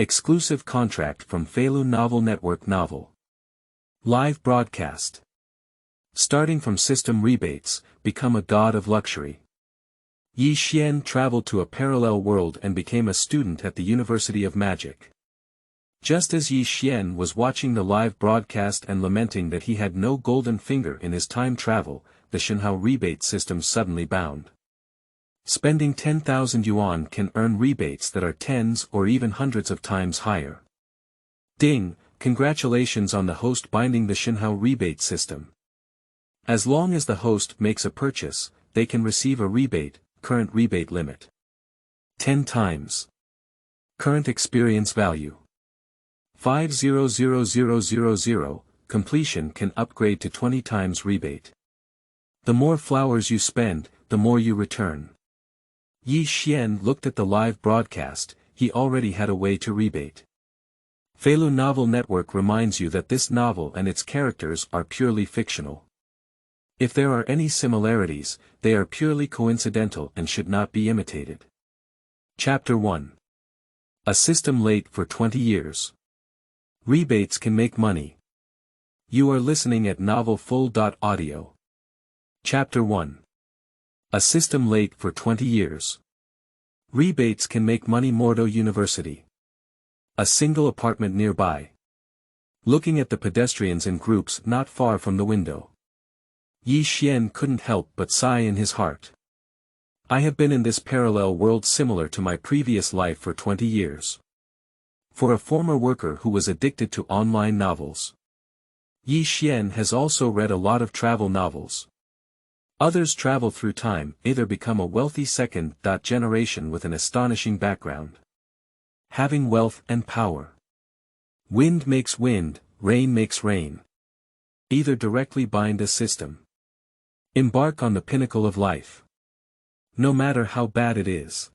Exclusive contract from Feilu Novel Network Novel. Live broadcast. Starting from system rebates, become a god of luxury. Ye Xuan traveled to a parallel world and became a student at the University of Magic. Just as Ye Xuan was watching the live broadcast and lamenting that he had no golden finger in his time travel, the Shenhao rebate system suddenly bound. Spending 10,000 yuan can earn rebates that are tens or even hundreds of times higher. Ding, congratulations on the host binding the Shenhao rebate system. As long as the host makes a purchase, they can receive a rebate, current rebate limit. 10 times. Current experience value. 500000, completion can upgrade to 20 times rebate. The more flowers you spend, the more you return. Ye Xuan looked at the live broadcast, he already had a way to rebate. Feilu Novel Network reminds you that this novel and its characters are purely fictional. If there are any similarities, they are purely coincidental and should not be imitated. Chapter 1. A system late for 20 years. Rebates can make money. You are listening at novelfull.audio. Chapter 1. A system late for 20 years. Rebates can make money. Mordo University. A single apartment nearby. Looking at the pedestrians in groups not far from the window. Ye Xuan couldn't help but sigh in his heart. I have been in this parallel world similar to my previous life for 20 years. For a former worker who was addicted to online novels. Ye Xuan has also read a lot of travel novels. Others travel through time, either become a wealthy second generation with an astonishing background. Having wealth and power. Wind makes wind, rain makes rain. Either directly bind a system. Embark on the pinnacle of life. No matter how bad it is.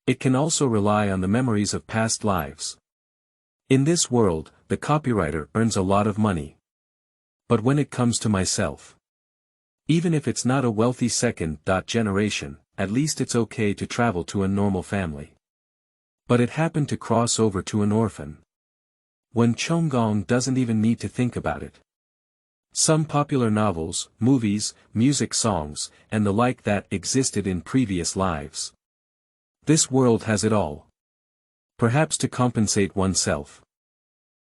It can also rely on the memories of past lives. In this world, the copywriter earns a lot of money. But when it comes to myself, even if it's not a wealthy second generation, at least it's okay to travel to a normal family. But it happened to cross over to an orphan. When Chonggong doesn't even need to think about it. Some popular novels, movies, music songs, and the like that existed in previous lives. This world has it all. Perhaps to compensate oneself.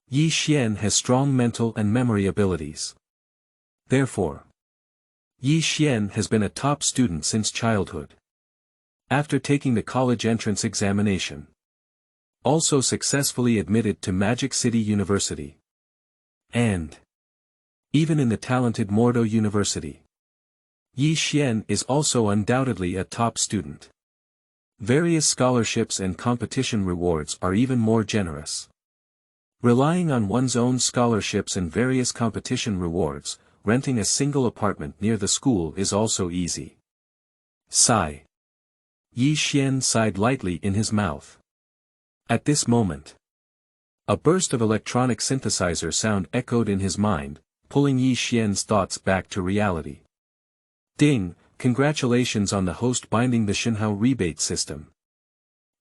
Ye Xuan has strong mental and memory abilities. Therefore, Ye Xuan has been a top student since childhood. After taking the college entrance examination. Also successfully admitted to Magic City University. And even in the talented Mordo University. Ye Xuan is also undoubtedly a top student. Various scholarships and competition rewards are even more generous. Relying on one's own scholarships and various competition rewards, renting a single apartment near the school is also easy. Sigh. Ye Xuan sighed lightly in his mouth. At this moment, a burst of electronic synthesizer sound echoed in his mind, pulling Ye Xuan's thoughts back to reality. Ding, congratulations on the host binding the Shenhao rebate system.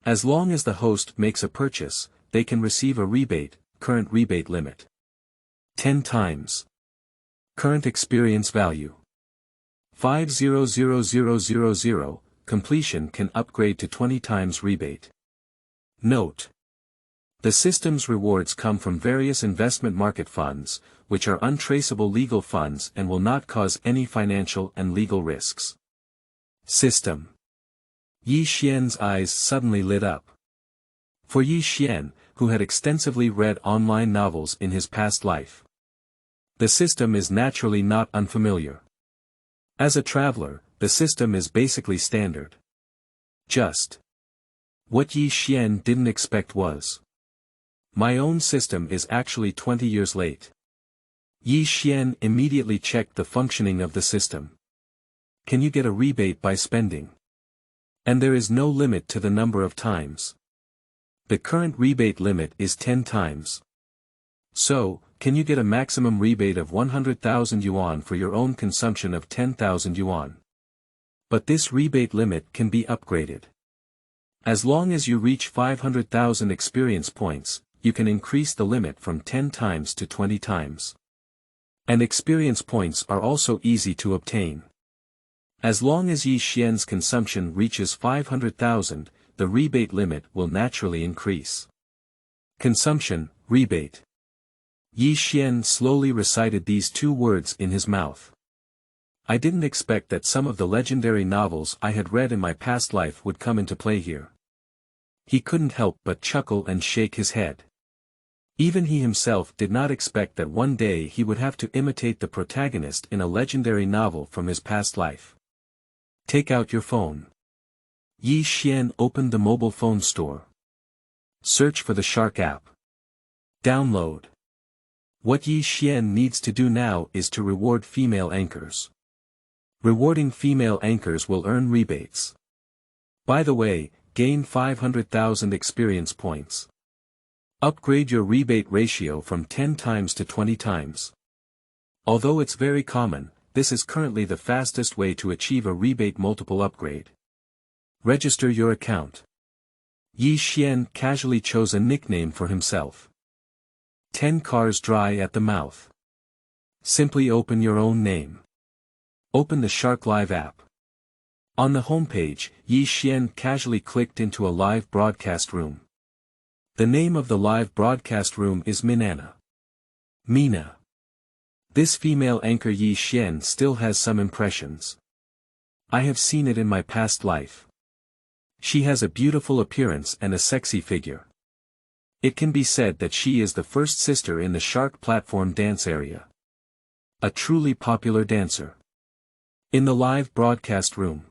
As long as the host makes a purchase, they can receive a rebate, current rebate limit. 10 times. Current experience value. 500000, completion can upgrade to 20 times rebate. Note. The system's rewards come from various investment market funds, which are untraceable legal funds and will not cause any financial and legal risks. System. Ye Xuan's eyes suddenly lit up. For Ye Xuan, who had extensively read online novels in his past life, the system is naturally not unfamiliar. As a traveler, the system is basically standard. Just. What Ye Xuan didn't expect was. My own system is actually 20 years late. Ye Xuan immediately checked the functioning of the system. Can you get a rebate by spending? And there is no limit to the number of times. The current rebate limit is 10 times. So, can you get a maximum rebate of 100,000 yuan for your own consumption of 10,000 yuan? But this rebate limit can be upgraded. As long as you reach 500,000 experience points, you can increase the limit from 10 times to 20 times. And experience points are also easy to obtain. As long as Ye Xuan's consumption reaches 500,000, the rebate limit will naturally increase. Consumption, rebate. Ye Xuan slowly recited these 2 words in his mouth. I didn't expect that some of the legendary novels I had read in my past life would come into play here. He couldn't help but chuckle and shake his head. Even he himself did not expect that one day he would have to imitate the protagonist in a legendary novel from his past life. Take out your phone. Ye Xuan opened the mobile phone store. Search for the Shark app. Download. What Ye Xuan needs to do now is to reward female anchors. Rewarding female anchors will earn rebates. By the way, gain 500,000 experience points. Upgrade your rebate ratio from 10 times to 20 times. Although it's very common, this is currently the fastest way to achieve a rebate multiple upgrade. Register your account. Ye Xuan casually chose a nickname for himself. 10 cars dry at the mouth. Simply open your own name. Open the Shark Live app. On the homepage, Ye Xuan casually clicked into a live broadcast room. The name of the live broadcast room is Mina. Mina. This female anchor Ye Xuan still has some impressions. I have seen it in my past life. She has a beautiful appearance and a sexy figure. It can be said that she is the first sister in the Shark platform dance area. A truly popular dancer. In the live broadcast room,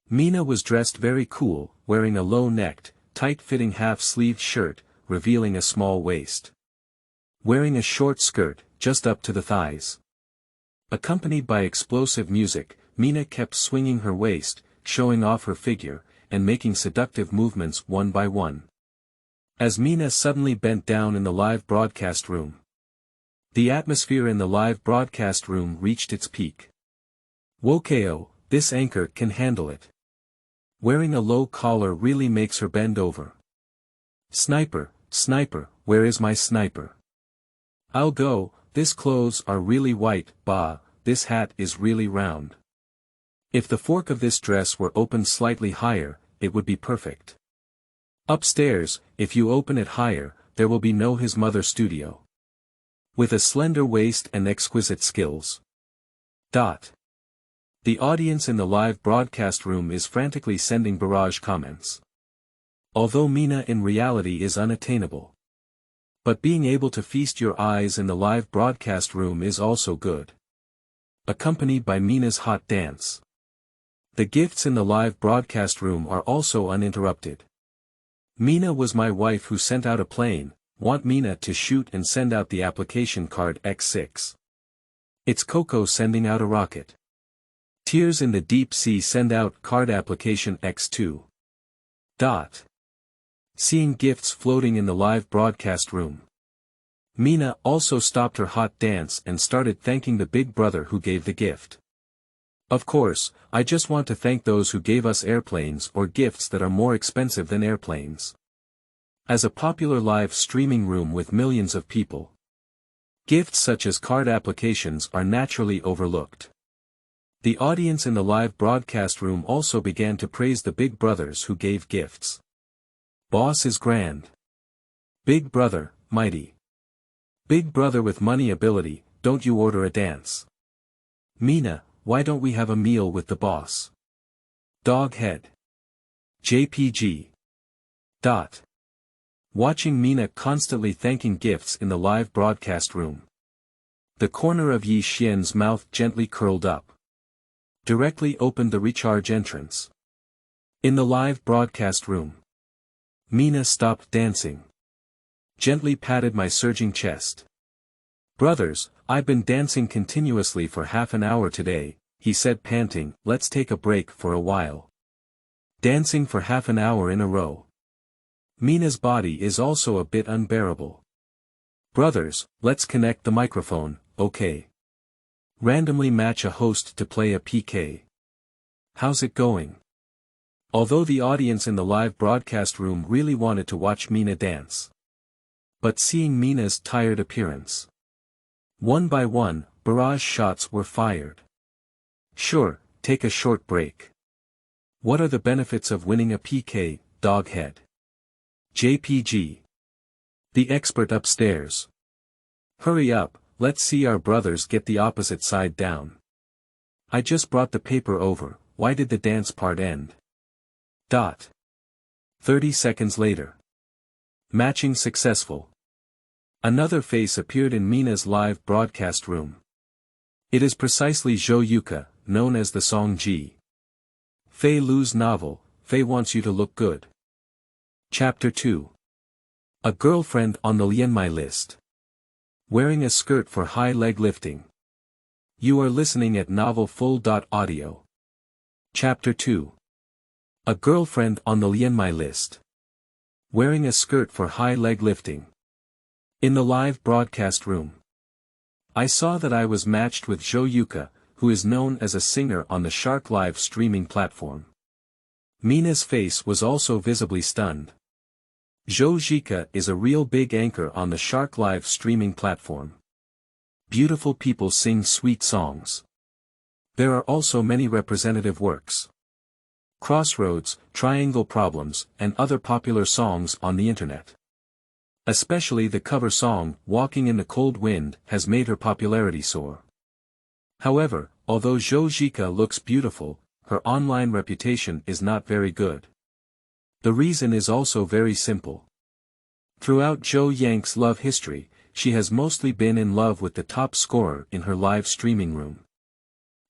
Mina was dressed very cool, wearing a low-necked, tight-fitting half-sleeved shirt, revealing a small waist. Wearing a short skirt, just up to the thighs. Accompanied by explosive music, Mina kept swinging her waist, showing off her figure, and making seductive movements one by one. As Mina suddenly bent down in the live broadcast room, the atmosphere in the live broadcast room reached its peak. Wokeo, this anchor can handle it. Wearing a low collar really makes her bend over. Sniper, sniper, where is my sniper? I'll go, this clothes are really white, bah, this hat is really round. If the fork of this dress were opened slightly higher, it would be perfect. Upstairs, if you open it higher, there will be no his mother studio. With a slender waist and exquisite skills. The audience in the live broadcast room is frantically sending barrage comments. Although Mina in reality is unattainable. But being able to feast your eyes in the live broadcast room is also good. Accompanied by Mina's hot dance. The gifts in the live broadcast room are also uninterrupted. Mina was my wife who sent out a plane, want Mina to shoot and send out the application card X6. It's Coco sending out a rocket. Tears in the deep sea send out card application X2. Seeing gifts floating in the live broadcast room. Mina also stopped her hot dance and started thanking the big brother who gave the gift. Of course, I just want to thank those who gave us airplanes or gifts that are more expensive than airplanes. As a popular live streaming room with millions of people, gifts such as card applications are naturally overlooked. The audience in the live broadcast room also began to praise the big brothers who gave gifts. Boss is grand. Big brother, mighty. Big brother with money ability, don't you order a dance? Mina, why don't we have a meal with the boss? Dog head. JPG. Watching Mina constantly thanking gifts in the live broadcast room. The corner of Ye Xuan's mouth gently curled up. Directly opened the recharge entrance. In the live broadcast room. Mina stopped dancing. Gently patted my surging chest. Brothers, I've been dancing continuously for half an hour today, he said panting, let's take a break for a while. Dancing for half an hour in a row. Mina's body is also a bit unbearable. Brothers, let's connect the microphone, okay. Randomly match a host to play a PK. How's it going? Although the audience in the live broadcast room really wanted to watch Mina dance. But seeing Mina's tired appearance. One by one, barrage shots were fired. Sure, take a short break. What are the benefits of winning a PK, doghead? JPG. The expert upstairs. Hurry up, let's see our brothers get the opposite side down. I just brought the paper over, why did the dance part end? 30 seconds later. Matching successful. Another face appeared in Mina's live broadcast room. It is precisely Zhou Yuka, known as the song Ji. Feilu's novel, Fei Wants You to Look Good. Chapter 2. A girlfriend on the Lianmai List. Wearing a skirt for high leg lifting. You are listening at Novel Full.audio. Chapter 2. A girlfriend on the Lianmai List. Wearing a skirt for high leg lifting. In the live broadcast room. I saw that I was matched with Zhou Yuka, who is known as a singer on the Shark live streaming platform. Mina's face was also visibly stunned. Zhou Yuka is a real big anchor on the Shark live streaming platform. Beautiful people sing sweet songs. There are also many representative works. Crossroads, Triangle Problems, and other popular songs on the internet. Especially the cover song, Walking in the Cold Wind, has made her popularity soar. However, although Zhou Yuka looks beautiful, her online reputation is not very good. The reason is also very simple. Throughout Zhou Yang's love history, she has mostly been in love with the top scorer in her live streaming room.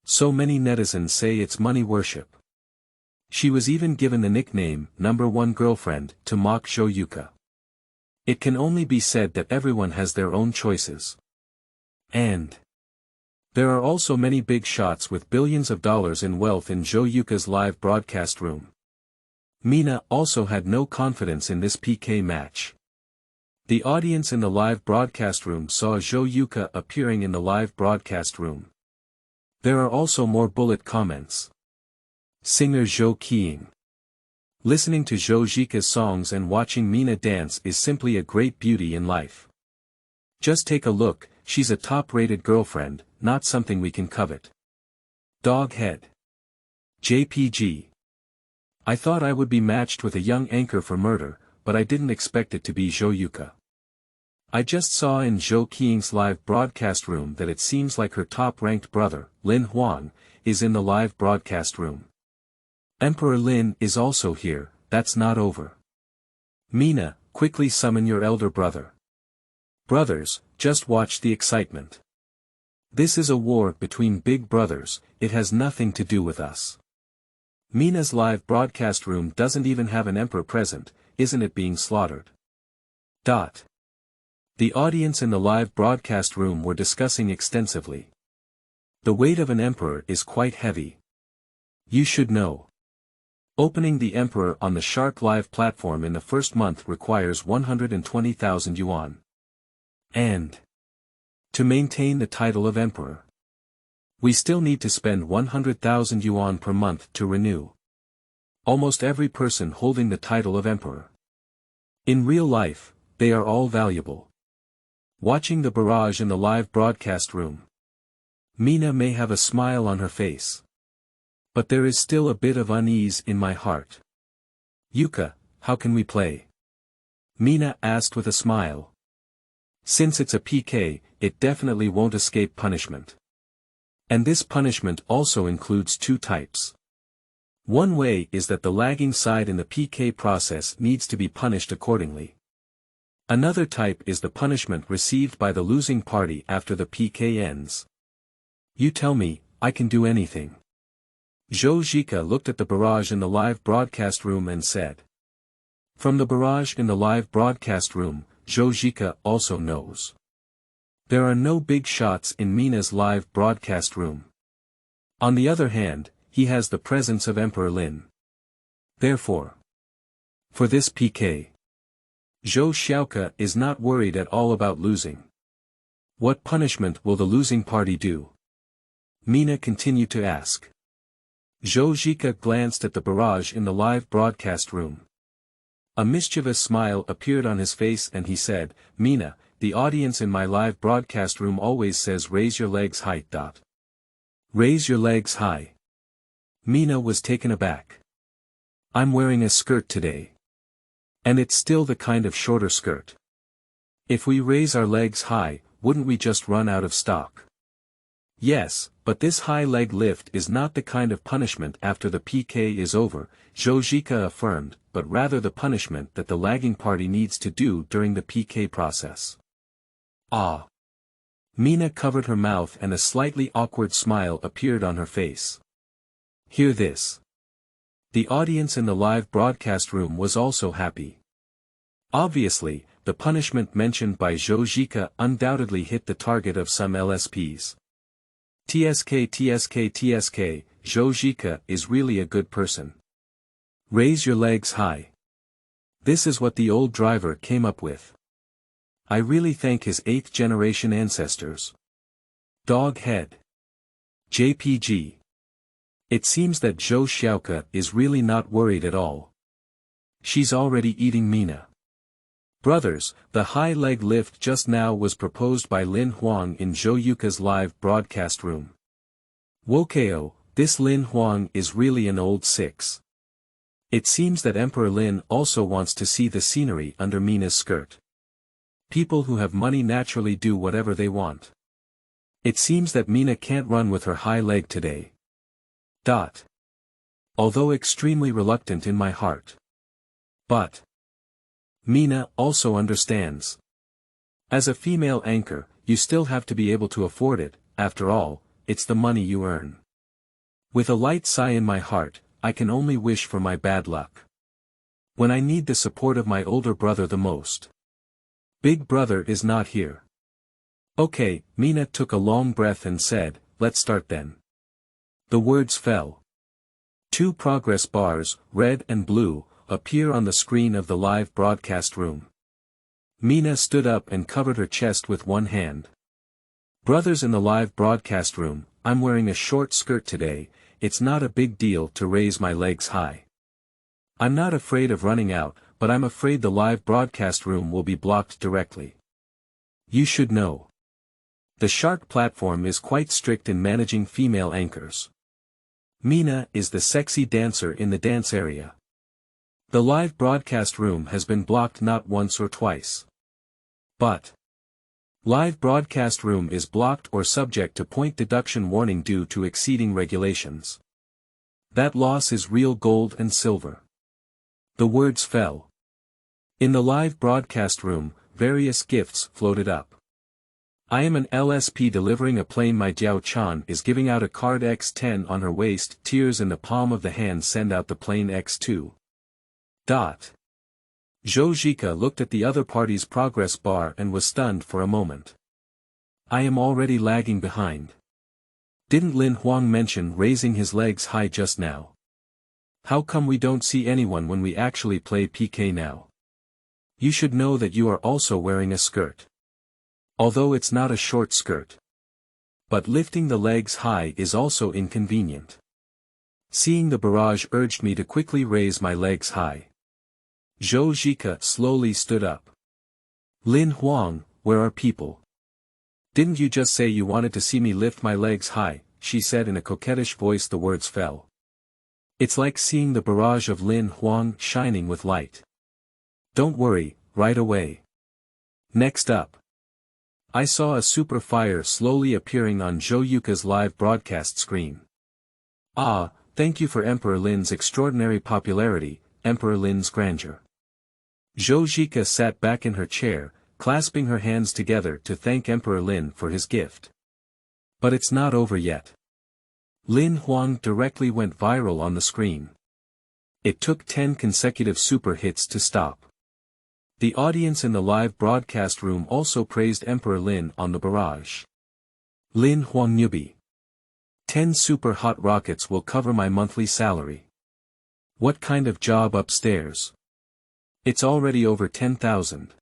So many netizens say it's money worship. She was even given the nickname, #1 girlfriend, to mock Zhou Yuka. It can only be said that everyone has their own choices. And there are also many big shots with billions of dollars in wealth in Zhou Yuka's live broadcast room. Mina also had no confidence in this PK match. The audience in the live broadcast room saw Zhou Yuka appearing in the live broadcast room. There are also more bullet comments. Singer Zhou Qing. Listening to Zhou Yuka's songs and watching Mina dance is simply a great beauty in life. Just take a look, she's a top-rated girlfriend, not something we can covet. Doghead. JPG. I thought I would be matched with a young anchor for murder, but I didn't expect it to be Zhou Yuka. I just saw in Zhou Qing's live broadcast room that it seems like her top-ranked brother, Lin Huang, is in the live broadcast room. Emperor Lin is also here, that's not over. Mina, quickly summon your elder brother. Brothers, just watch the excitement. This is a war between big brothers, it has nothing to do with us. Mina's live broadcast room doesn't even have an emperor present, isn't it being slaughtered? The audience in the live broadcast room were discussing extensively. The weight of an emperor is quite heavy. You should know. Opening the emperor on the Shark Live platform in the first month requires 120,000 yuan. And to maintain the title of emperor, we still need to spend 100,000 yuan per month to renew. Almost every person holding the title of emperor. In real life, they are all valuable. Watching the barrage in the live broadcast room. Mina may have a smile on her face. But there is still a bit of unease in my heart. Yuka, how can we play? Mina asked with a smile. Since it's a PK, it definitely won't escape punishment. And this punishment also includes two types. One way is that the lagging side in the PK process needs to be punished accordingly. Another type is the punishment received by the losing party after the PK ends. You tell me, I can do anything. Zhou Yuka looked at the barrage in the live broadcast room and said. From the barrage in the live broadcast room, Zhou Yuka also knows. There are no big shots in Mina's live broadcast room. On the other hand, he has the presence of Emperor Lin. Therefore, for this PK, Zhou Xiaoka is not worried at all about losing. What punishment will the losing party do? Mina continued to ask. Zhou Zhika glanced at the barrage in the live broadcast room. A mischievous smile appeared on his face and he said, Mina, the audience in my live broadcast room always says raise your legs high. Raise your legs high. Mina was taken aback. I'm wearing a skirt today. And it's still the kind of shorter skirt. If we raise our legs high, wouldn't we just run out of stock? Yes, but this high leg lift is not the kind of punishment after the PK is over, Zhou Zhika affirmed, but rather the punishment that the lagging party needs to do during the PK process. Ah! Mina covered her mouth and a slightly awkward smile appeared on her face. Hear this. The audience in the live broadcast room was also happy. Obviously, the punishment mentioned by Zhou Zhika undoubtedly hit the target of some LSPs. TSK, Zhou Zhika is really a good person. Raise your legs high. This is what the old driver came up with. I really thank his 8th generation ancestors. Dog head. JPG. It seems that Zhou Xiaoke is really not worried at all. She's already eating Mina. Brothers, the high leg lift just now was proposed by Lin Huang in Zhou Yuka's live broadcast room. Wokeo, this Lin Huang is really an old 6. It seems that Emperor Lin also wants to see the scenery under Mina's skirt. People who have money naturally do whatever they want. It seems that Mina can't run with her high leg today. Although extremely reluctant in my heart. But Mina also understands. As a female anchor, you still have to be able to afford it, after all, it's the money you earn. With a light sigh in my heart, I can only wish for my bad luck. When I need the support of my older brother the most. Big brother is not here. Okay, Mina took a long breath and said, let's start then. The words fell. 2 progress bars, red and blue, appear on the screen of the live broadcast room. Mina stood up and covered her chest with one hand. Brothers in the live broadcast room, I'm wearing a short skirt today, it's not a big deal to raise my legs high. I'm not afraid of running out, but I'm afraid the live broadcast room will be blocked directly. You should know. The Shark platform is quite strict in managing female anchors. Mina is the sexy dancer in the dance area. The live broadcast room has been blocked not once or twice. But live broadcast room is blocked or subject to point deduction warning due to exceeding regulations. That loss is real gold and silver. The words fell. In the live broadcast room, various gifts floated up. I am an LSP delivering a plane. My Jiao Chan is giving out a card X10 on her waist. Tears in the palm of the hand send out the plane X2. Zhou Zhika looked at the other party's progress bar and was stunned for a moment. I am already lagging behind. Didn't Lin Huang mention raising his legs high just now? How come we don't see anyone when we actually play PK now? You should know that you are also wearing a skirt. Although it's not a short skirt. But lifting the legs high is also inconvenient. Seeing the barrage urged me to quickly raise my legs high. Zhou Zhika slowly stood up. Lin Huang, where are people? Didn't you just say you wanted to see me lift my legs high? She said in a coquettish voice. The words fell. It's like seeing the barrage of Lin Huang shining with light. Don't worry, right away. Next up. I saw a super fire slowly appearing on Zhou Yuka's live broadcast screen. Ah, thank you for Emperor Lin's extraordinary popularity, Emperor Lin's grandeur. Zhou Zhika sat back in her chair, clasping her hands together to thank Emperor Lin for his gift. But it's not over yet. Lin Huang directly went viral on the screen. It took 10 consecutive super hits to stop. The audience in the live broadcast room also praised Emperor Lin on the barrage. Lin Huang newbie. 10 super hot rockets will cover my monthly salary. What kind of job upstairs? It's already over 10,000.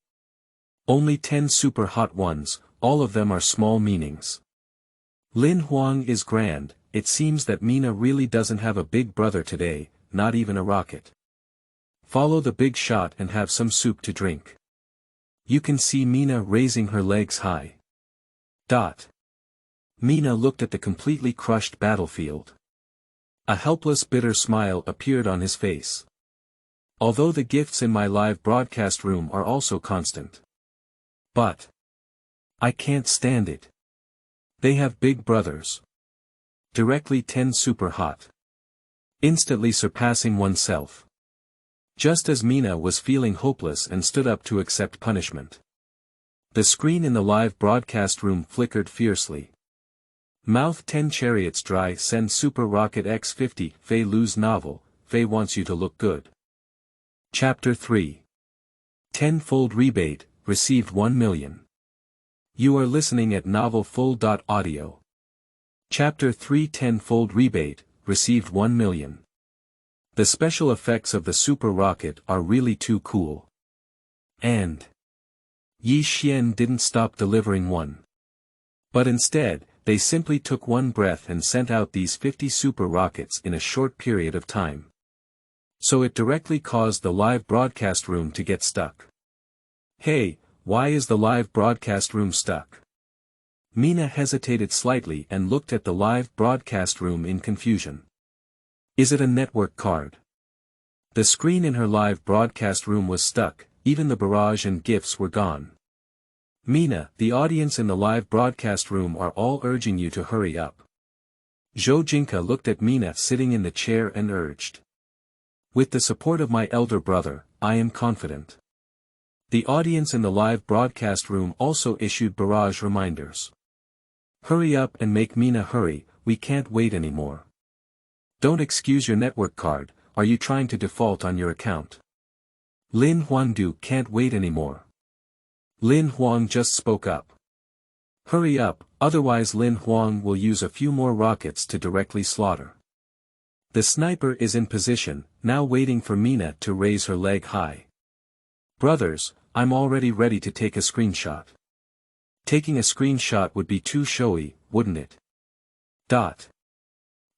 Only 10 super hot ones, all of them are small meanings. Lin Huang is grand, it seems that Mina really doesn't have a big brother today, not even a rocket. Follow the big shot and have some soup to drink. You can see Mina raising her legs high. Mina looked at the completely crushed battlefield. A helpless bitter smile appeared on his face. Although the gifts in my live broadcast room are also constant. But I can't stand it. They have big brothers. Directly 10 super hot. Instantly surpassing oneself. Just as Mina was feeling hopeless and stood up to accept punishment. The screen in the live broadcast room flickered fiercely. Mouth 10 chariots dry send super rocket X50 Feilu's novel, Fei wants you to look good. Chapter 3. 10-fold rebate, received 1 million. You are listening at novelfull.audio. Chapter 3 10-fold rebate, received 1 million. The special effects of the super rocket are really too cool. And Ye Xuan didn't stop delivering one. But instead, they simply took one breath and sent out these 50 super rockets in a short period of time. So it directly caused the live broadcast room to get stuck. Hey, why is the live broadcast room stuck? Mina hesitated slightly and looked at the live broadcast room in confusion. Is it a network card? The screen in her live broadcast room was stuck, even the barrage and gifts were gone. Mina, the audience in the live broadcast room are all urging you to hurry up. Zhou Jinka looked at Mina sitting in the chair and urged. With the support of my elder brother, I am confident. The audience in the live broadcast room also issued barrage reminders. Hurry up and make Mina hurry, we can't wait anymore. Don't excuse your network card, are you trying to default on your account? Lin Huangdu can't wait anymore. Lin Huang just spoke up. Hurry up, otherwise Lin Huang will use a few more rockets to directly slaughter. The sniper is in position, now waiting for Mina to raise her leg high. Brothers, I'm already ready to take a screenshot. Taking a screenshot would be too showy, wouldn't it?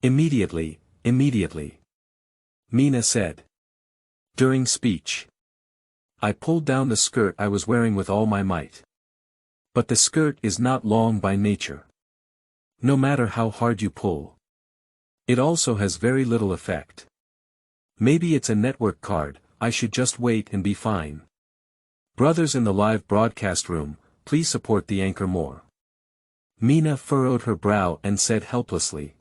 Immediately, Mina said. During speech. I pulled down the skirt I was wearing with all my might. But the skirt is not long by nature. No matter how hard you pull. It also has very little effect. Maybe it's a network card, I should just wait and be fine. Brothers in the live broadcast room, please support the anchor more. Mina furrowed her brow and said helplessly.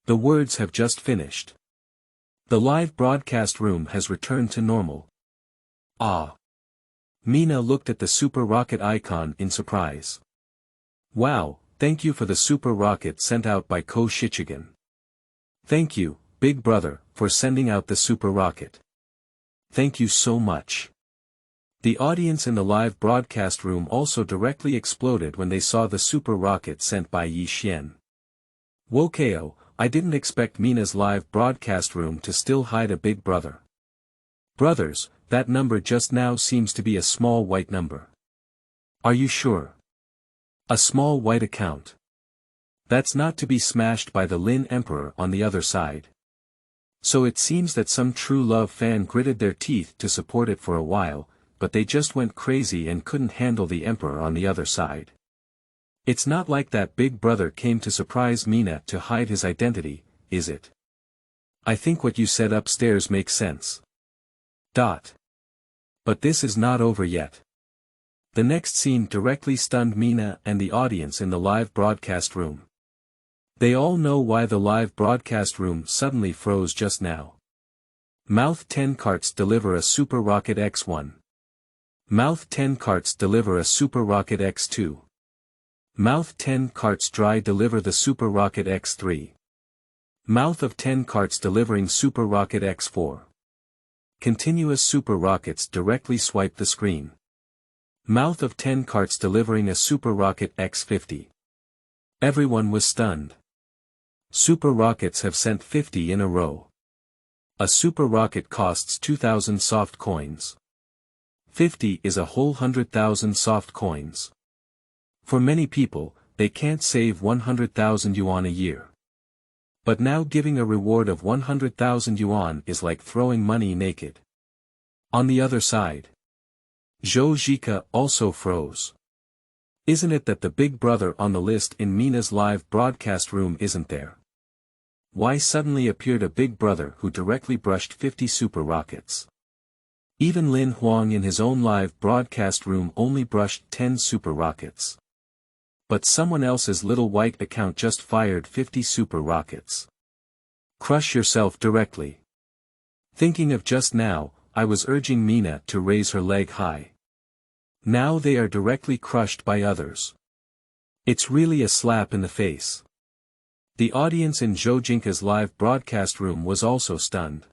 The words have just finished. The live broadcast room has returned to normal. Ah. Mina looked at the super rocket icon in surprise. Wow, thank you for the super rocket sent out by Ko Shichigan. Thank you, big brother, for sending out the super rocket. Thank you so much. The audience in the live broadcast room also directly exploded when they saw the super rocket sent by Ye Xuan. Wokeo, I didn't expect Mina's live broadcast room to still hide a big brother. Brothers, that number just now seems to be a small white number. Are you sure? A small white account. That's not to be smashed by the Lin Emperor on the other side. So it seems that some true love fan gritted their teeth to support it for a while, but they just went crazy and couldn't handle the Emperor on the other side. It's not like that big brother came to surprise Mina to hide his identity, is it? I think what you said upstairs makes sense. But this is not over yet. The next scene directly stunned Mina and the audience in the live broadcast room. They all know why the live broadcast room suddenly froze just now. Mouth 10 carts deliver a super rocket X1. Mouth 10 carts deliver a super rocket X2. Mouth 10 carts dry deliver the super rocket X3. Mouth of 10 carts delivering super rocket X4. Continuous super rockets directly swipe the screen. Mouth of 10 carts delivering a super rocket X50. Everyone was stunned. Super rockets have sent 50 in a row. A super rocket costs 2,000 soft coins. 50 is a whole 100,000 soft coins. For many people, they can't save 100,000 yuan a year. But now giving a reward of 100,000 yuan is like throwing money naked. On the other side, Zhou Zhika also froze. Isn't it that the big brother on the list in Mina's live broadcast room isn't there? Why suddenly appeared a big brother who directly brushed 50 super rockets? Even Lin Huang in his own live broadcast room only brushed 10 super rockets. But someone else's little white account just fired 50 super rockets. Crush yourself directly. Thinking of just now, I was urging Mina to raise her leg high. Now they are directly crushed by others. It's really a slap in the face. The audience in Zhou Jinka's live broadcast room was also stunned.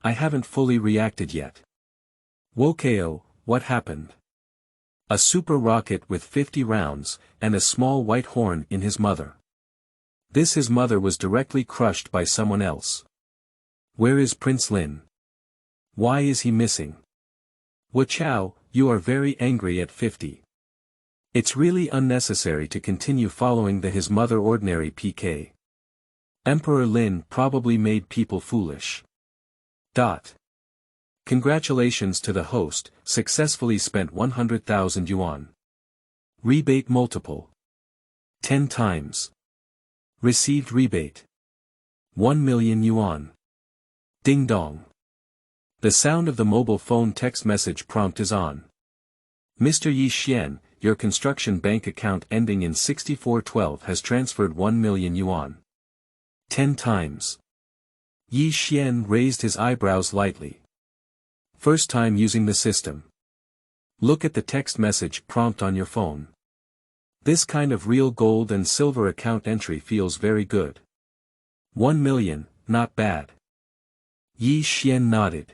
I haven't fully reacted yet. Wokeo, what happened? A super rocket with 50 rounds, and a small white horn in his mother. This his mother was directly crushed by someone else. Where is Prince Lin? Why is he missing? Wu Chao, you are very angry at 50. It's really unnecessary to continue following the his mother ordinary PK. Emperor Lin probably made people foolish. Congratulations to the host, successfully spent 100,000 yuan. Rebate multiple. 10 times. Received rebate. 1 million yuan. Ding dong. The sound of the mobile phone text message prompt is on. Mr. Ye Xuan, your construction bank account ending in 6412 has transferred 1 million yuan. 10 times. Ye Xuan raised his eyebrows lightly. First time using the system. Look at the text message prompt on your phone. This kind of real gold and silver account entry feels very good. 1 million, not bad. Ye Xuan nodded.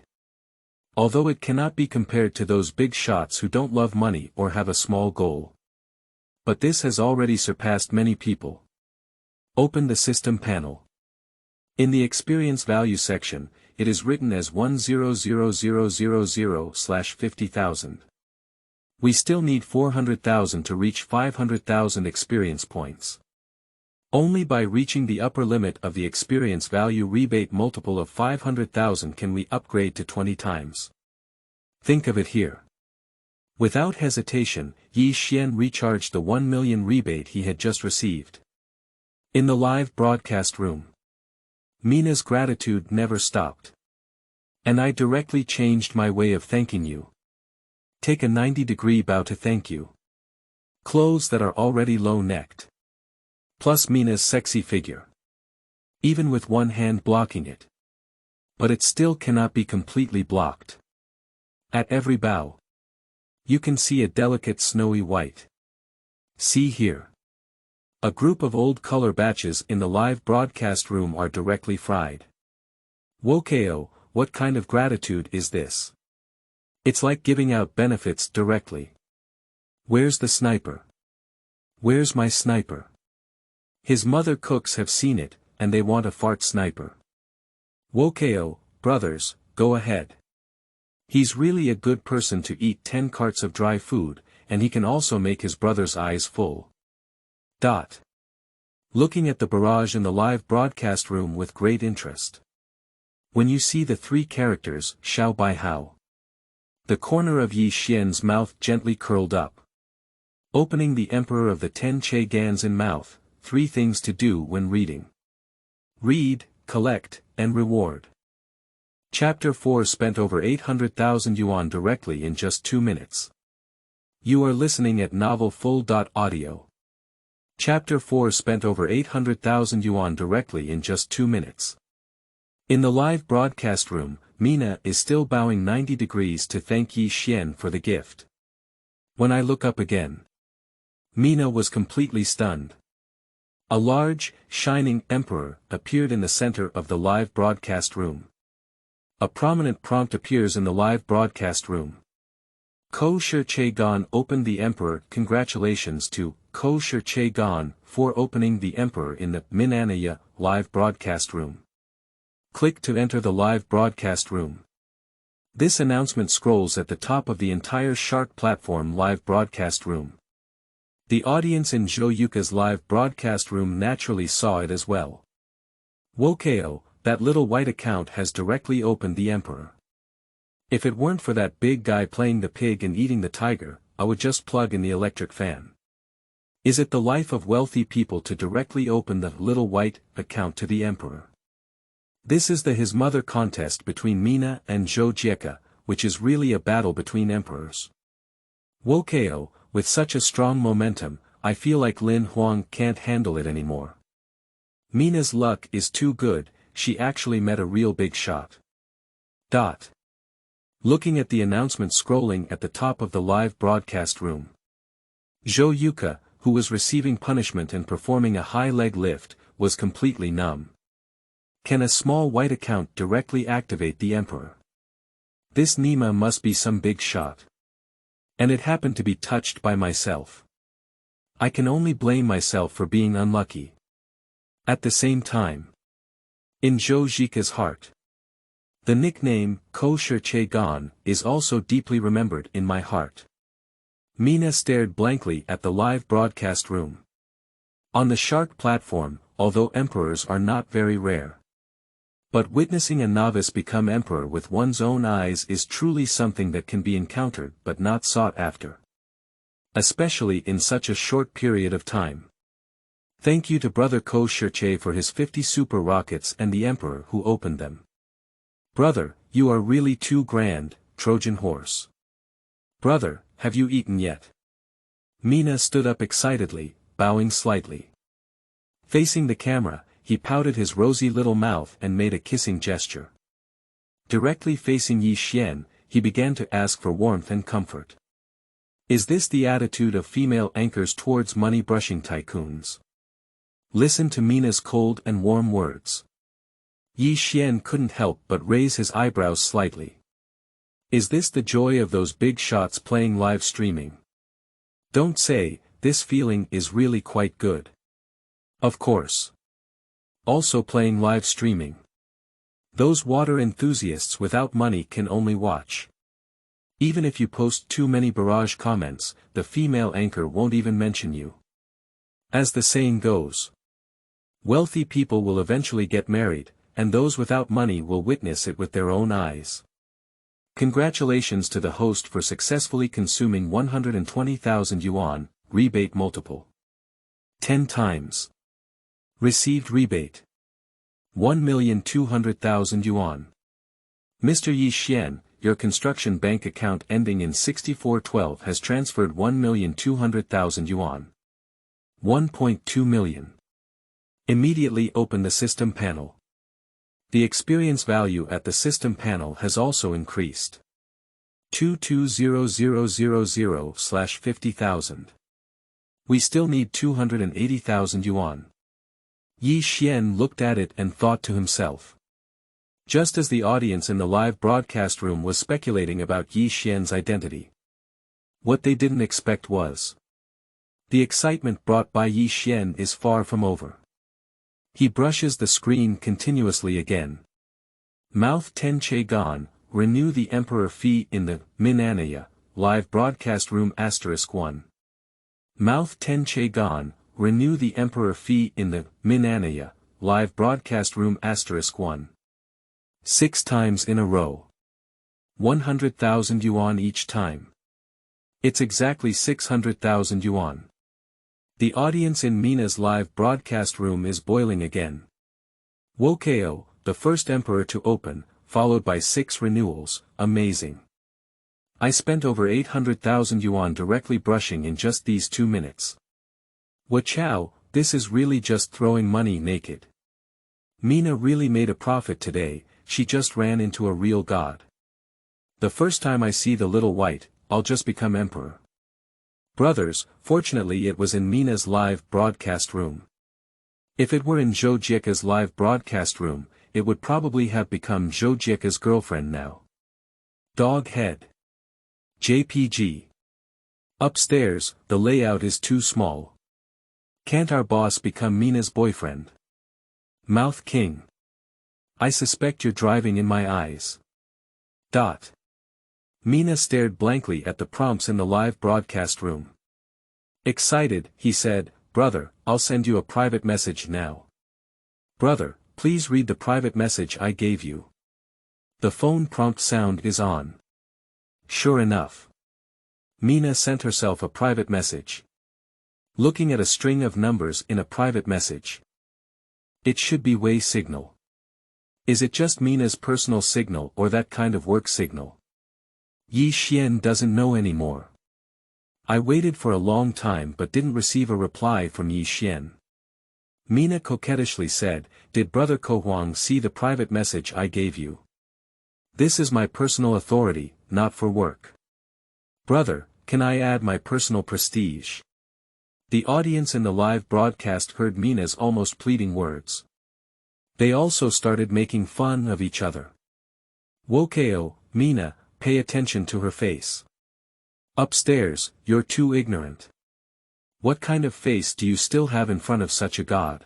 Although it cannot be compared to those big shots who don't love money or have a small goal. But this has already surpassed many people. Open the system panel. In the experience value section, it is written as 100,000/50,000. We still need 400,000 to reach 500,000 experience points. Only by reaching the upper limit of the experience value rebate multiple of 500,000 can we upgrade to 20 times. Think of it here. Without hesitation, Ye Xuan recharged the 1 million rebate he had just received. In the live broadcast room, Mina's gratitude never stopped. And I directly changed my way of thanking you. Take a 90-degree bow to thank you. Clothes that are already low-necked. Plus Mina's sexy figure. Even with one hand blocking it. But it still cannot be completely blocked. At every bow, you can see a delicate snowy white. See here. A group of old color batches in the live broadcast room are directly fried. Wokeo, what kind of gratitude is this? It's like giving out benefits directly. Where's the sniper? Where's my sniper? His mother cooks have seen it, and they want a fart sniper. Wokeo, brothers, go ahead. He's really a good person to eat 10 carts of dry food, and he can also make his brother's eyes full. Looking at the barrage in the live broadcast room with great interest. When you see the 3 characters, Xiao Bai Hao. The corner of Ye Xuan's mouth gently curled up. Opening the Emperor of the 10 Che Gans in mouth. 3 things to do when reading. Read, collect, and reward. Chapter 4 spent over 800,000 yuan directly in just 2 minutes. You are listening at novelfull.audio. Chapter 4 spent over 800,000 yuan directly in just 2 minutes. In the live broadcast room, Mina is still bowing 90 degrees to thank Ye Xuan for the gift. When I look up again, Mina was completely stunned. A large, shining emperor appeared in the center of the live broadcast room. A prominent prompt appears in the live broadcast room. Ko Shi Che Gan opened the emperor. Congratulations to Ko Shi Che Gan for opening the emperor in the Minanaya live broadcast room. Click to enter the live broadcast room. This announcement scrolls at the top of the entire Shark platform live broadcast room. The audience in Zhou Yuka's live broadcast room naturally saw it as well. Wokeo, that little white account has directly opened the emperor. If it weren't for that big guy playing the pig and eating the tiger, I would just plug in the electric fan. Is it the life of wealthy people to directly open the little white account to the emperor? This is the his mother contest between Mina and Zhou Jieke, which is really a battle between emperors. Wokeo, with such a strong momentum, I feel like Lin Huang can't handle it anymore. Mina's luck is too good, she actually met a real big shot. Looking at the announcement scrolling at the top of the live broadcast room. Zhou Yuka, who was receiving punishment and performing a high leg lift, was completely numb. Can a small white account directly activate the emperor? This Nima must be some big shot. And it happened to be touched by myself. I can only blame myself for being unlucky. At the same time, in Zhou Jike's heart, the nickname, Ko Shi Che Gan, is also deeply remembered in my heart. Mina stared blankly at the live broadcast room. On the shark platform, although emperors are not very rare. But witnessing a novice become emperor with one's own eyes is truly something that can be encountered but not sought after. Especially in such a short period of time. Thank you to brother Ko Shi Che for his 50 super rockets and the emperor who opened them. Brother, you are really too grand, Trojan horse. Brother, have you eaten yet? Mina stood up excitedly, bowing slightly. Facing the camera, he pouted his rosy little mouth and made a kissing gesture. Directly facing Ye Xuan, he began to ask for warmth and comfort. Is this the attitude of female anchors towards money-brushing tycoons? Listen to Mina's cold and warm words. Ye Xuan couldn't help but raise his eyebrows slightly. Is this the joy of those big shots playing live streaming? Don't say, this feeling is really quite good. Of course. Also playing live streaming. Those water enthusiasts without money can only watch. Even if you post too many barrage comments, the female anchor won't even mention you. As the saying goes, wealthy people will eventually get married, and those without money will witness it with their own eyes. Congratulations to the host for successfully consuming 120,000 yuan, rebate multiple. 10 times. Received rebate. 1,200,000 yuan. Mr. Ye Xuan, your construction bank account ending in 6412 has transferred 1,200,000 yuan. 1.2 million. Immediately open the system panel. The experience value at the system panel has also increased. 220000/50,000. We still need 280,000 yuan. Ye Xuan looked at it and thought to himself. Just as the audience in the live broadcast room was speculating about Ye Xuan's identity. What they didn't expect was. The excitement brought by Ye Xuan is far from over. He brushes the screen continuously again. Mouth 10 Che Gan, renew the emperor fee in the Mina live broadcast room *1. Mouth 10 Che Gan, renew the emperor fee in the Mina live broadcast room *1. 6 times in a row. 100,000 yuan each time. It's exactly 600,000 yuan. The audience in Mina's live broadcast room is boiling again. Wokeo, the first emperor to open, followed by 6 renewals, amazing. I spent over 800,000 yuan directly brushing in just these 2 minutes. Wachow, this is really just throwing money naked. Mina really made a profit today, she just ran into a real god. The first time I see the little white, I'll just become emperor. Brothers, fortunately it was in Mina's live broadcast room. If it were in Zhou Jieke's live broadcast room, it would probably have become Zhou Jieke's girlfriend now. Dog head. JPG. Upstairs, the layout is too small. Can't our boss become Mina's boyfriend? Mouth King. I suspect you're driving in my eyes. Mina stared blankly at the prompts in the live broadcast room. Excited, he said, Brother, I'll send you a private message now. Brother, Please read the private message I gave you. The phone prompt sound is on. Sure enough. Mina sent herself a private message. Looking at a string of numbers in a private message. It should be Wei signal. Is it just Mina's personal signal or that kind of work signal? Ye Xuan doesn't know anymore. I waited for a long time but didn't receive a reply from Ye Xuan. Mina coquettishly said, "Did Brother Ko Huang see the private message I gave you? This is my personal authority, not for work. Brother, can I add my personal prestige?" The audience in the live broadcast heard Mina's almost pleading words. They also started making fun of each other. "Wokeo, Mina, pay attention to her face. Upstairs, you're too ignorant. What kind of face do you still have in front of such a god?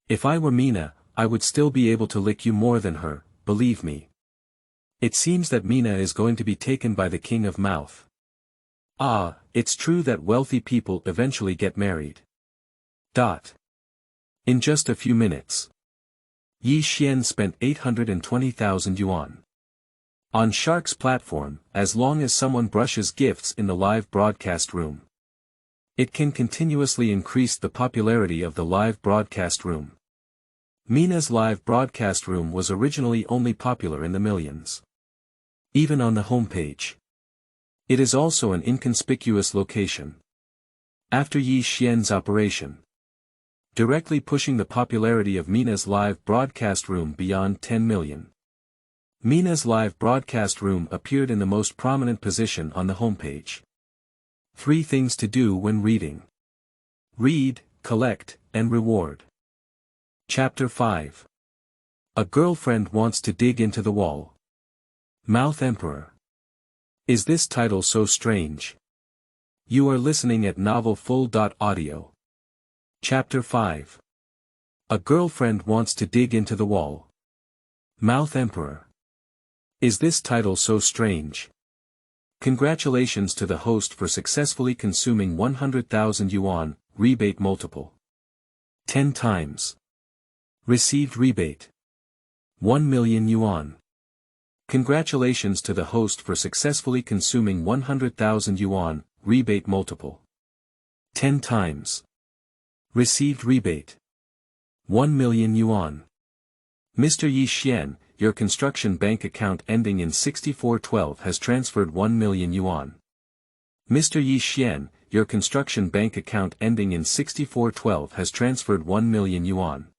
If I were Mina, I would still be able to lick you more than her, believe me." It seems that Mina is going to be taken by the king of mouth. Ah, it's true that wealthy people eventually get married. In just a few minutes. Ye Xuan spent 820,000 yuan. On Shark's platform, as long as someone brushes gifts in the live broadcast room. It can continuously increase the popularity of the live broadcast room. Mina's live broadcast room was originally only popular in the millions. Even on the homepage. It is also an inconspicuous location. After Ye Xuan's operation. Directly pushing the popularity of Mina's live broadcast room beyond 10 million. Mina's live broadcast room appeared in the most prominent position on the homepage. 3 things to do when reading. Read, collect, and reward. Chapter 5. A girlfriend wants to dig into the wall. Mouth Emperor. Is this title so strange? You are listening at novelfull.audio. Chapter 5. A girlfriend wants to dig into the wall. Mouth Emperor. Is this title so strange? Congratulations to the host for successfully consuming 100,000 yuan, rebate multiple. 10 times. Received rebate. 1 million yuan. Congratulations to the host for successfully consuming 100,000 yuan, rebate multiple. 10 times. Received rebate. 1 million yuan. Mr. Ye Xuan, your construction bank account ending in 6412 has transferred 1 million yuan. Mr. Ye Xuan, your construction bank account ending in 6412 has transferred 1 million yuan.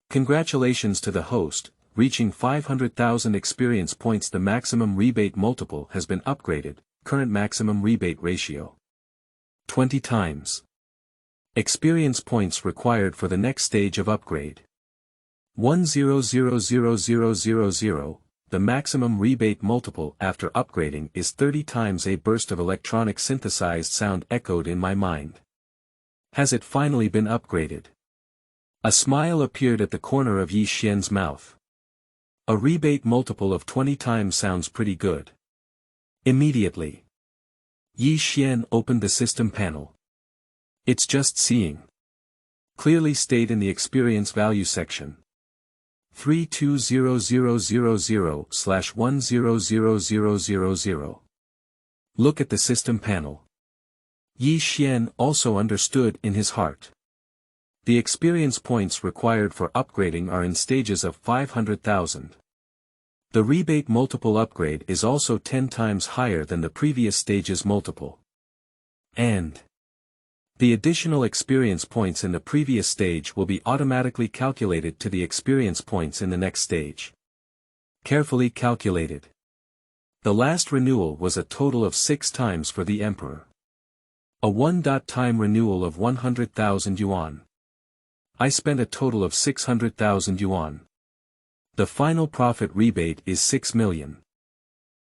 Congratulations to the host, reaching 500,000 experience points. The maximum rebate multiple has been upgraded, current maximum rebate ratio. 20 times. Experience points required for the next stage of upgrade. 1000000, the maximum rebate multiple after upgrading is 30 times. A burst of electronic synthesized sound echoed in my mind. Has it finally been upgraded? A smile appeared at the corner of Ye Xuan's mouth. A rebate multiple of 20 times sounds pretty good. Immediately. Ye Xuan opened the system panel. It's just seeing. Clearly state in the experience value section. 320000/100000. Look at the system panel. Ye Xuan also understood in his heart. The experience points required for upgrading are in stages of 500,000. The rebate multiple upgrade is also 10 times higher than the previous stage's multiple. And the additional experience points in the previous stage will be automatically calculated to the experience points in the next stage. Carefully calculated. The last renewal was a total of 6 times for the Emperor. A one-time renewal of 100,000 yuan. I spent a total of 600,000 yuan. The final profit rebate is 6 million.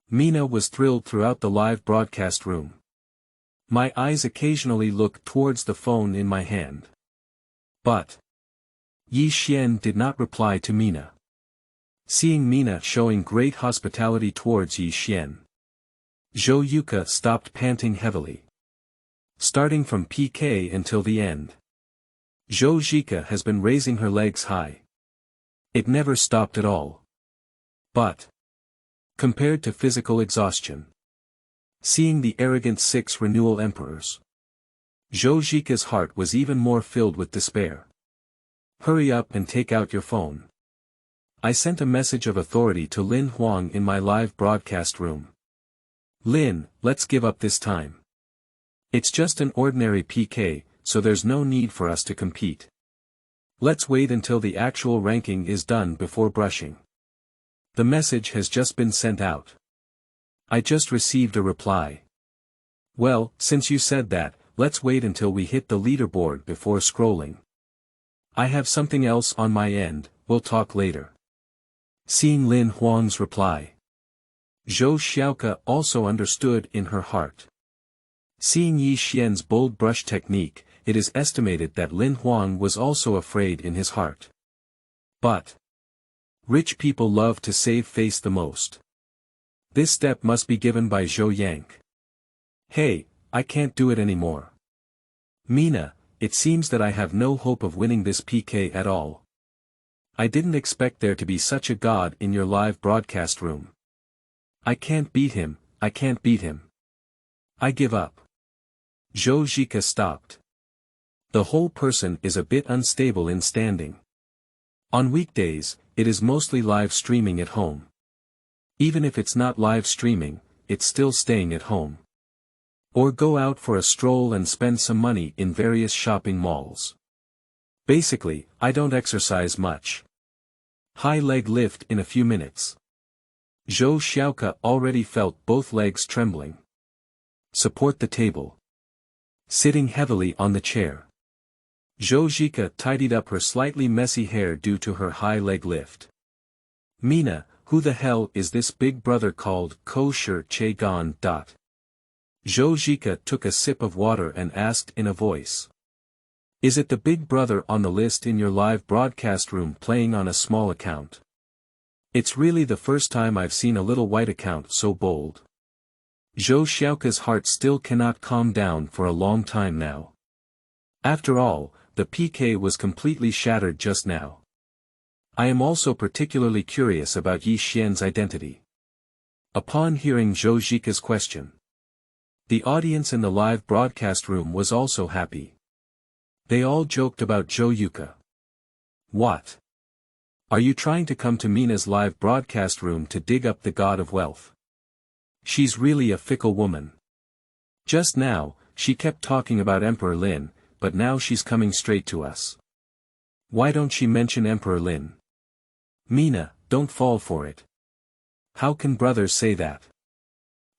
Mina was thrilled throughout the live broadcast room. My eyes occasionally look towards the phone in my hand. But Ye Xuan did not reply to Mina. Seeing Mina showing great hospitality towards Ye Xuan, Zhou Yuka stopped panting heavily. Starting from PK until the end, Zhou Zhika has been raising her legs high. It never stopped at all. But, compared to physical exhaustion, seeing the arrogant 6 renewal emperors, Zhou Zhika's heart was even more filled with despair. Hurry up and take out your phone. I sent a message of authority to Lin Huang in my live broadcast room. Lin, let's give up this time. It's just an ordinary PK, so there's no need for us to compete. Let's wait until the actual ranking is done before brushing. The message has just been sent out. I just received a reply. Well, since you said that, let's wait until we hit the leaderboard before scrolling. I have something else on my end, we'll talk later. Seeing Lin Huang's reply, Zhou Xiaoke also understood in her heart. Seeing Ye Xuan's bold brush technique, it is estimated that Lin Huang was also afraid in his heart. But rich people love to save face the most. This step must be given by Zhou Yang. Hey, I can't do it anymore. Mina, it seems that I have no hope of winning this PK at all. I didn't expect there to be such a god in your live broadcast room. I can't beat him, I can't beat him. I give up. Zhou Zhika stopped. The whole person is a bit unstable in standing. On weekdays, it is mostly live streaming at home. Even if it's not live streaming, it's still staying at home. Or go out for a stroll and spend some money in various shopping malls. Basically, I don't exercise much. High leg lift in a few minutes. Zhou Xiaoke already felt both legs trembling. Support the table. Sitting heavily on the chair, Zhou Zhika tidied up her slightly messy hair due to her high leg lift. Mina, who the hell is this big brother called Kosher Che Gan? Zhou Zhika took a sip of water and asked in a voice. Is it the big brother on the list in your live broadcast room playing on a small account? It's really the first time I've seen a little white account so bold. Zhou Xiaoke's heart still cannot calm down for a long time now. After all, the PK was completely shattered just now. I am also particularly curious about Ye Xuan's identity. Upon hearing Zhou Zhika's question, the audience in the live broadcast room was also happy. They all joked about Zhou Yuka. What? Are you trying to come to Mina's live broadcast room to dig up the god of wealth? She's really a fickle woman. Just now, she kept talking about Emperor Lin, but now she's coming straight to us. Why don't she mention Emperor Lin? Mina, don't fall for it. How can brothers say that?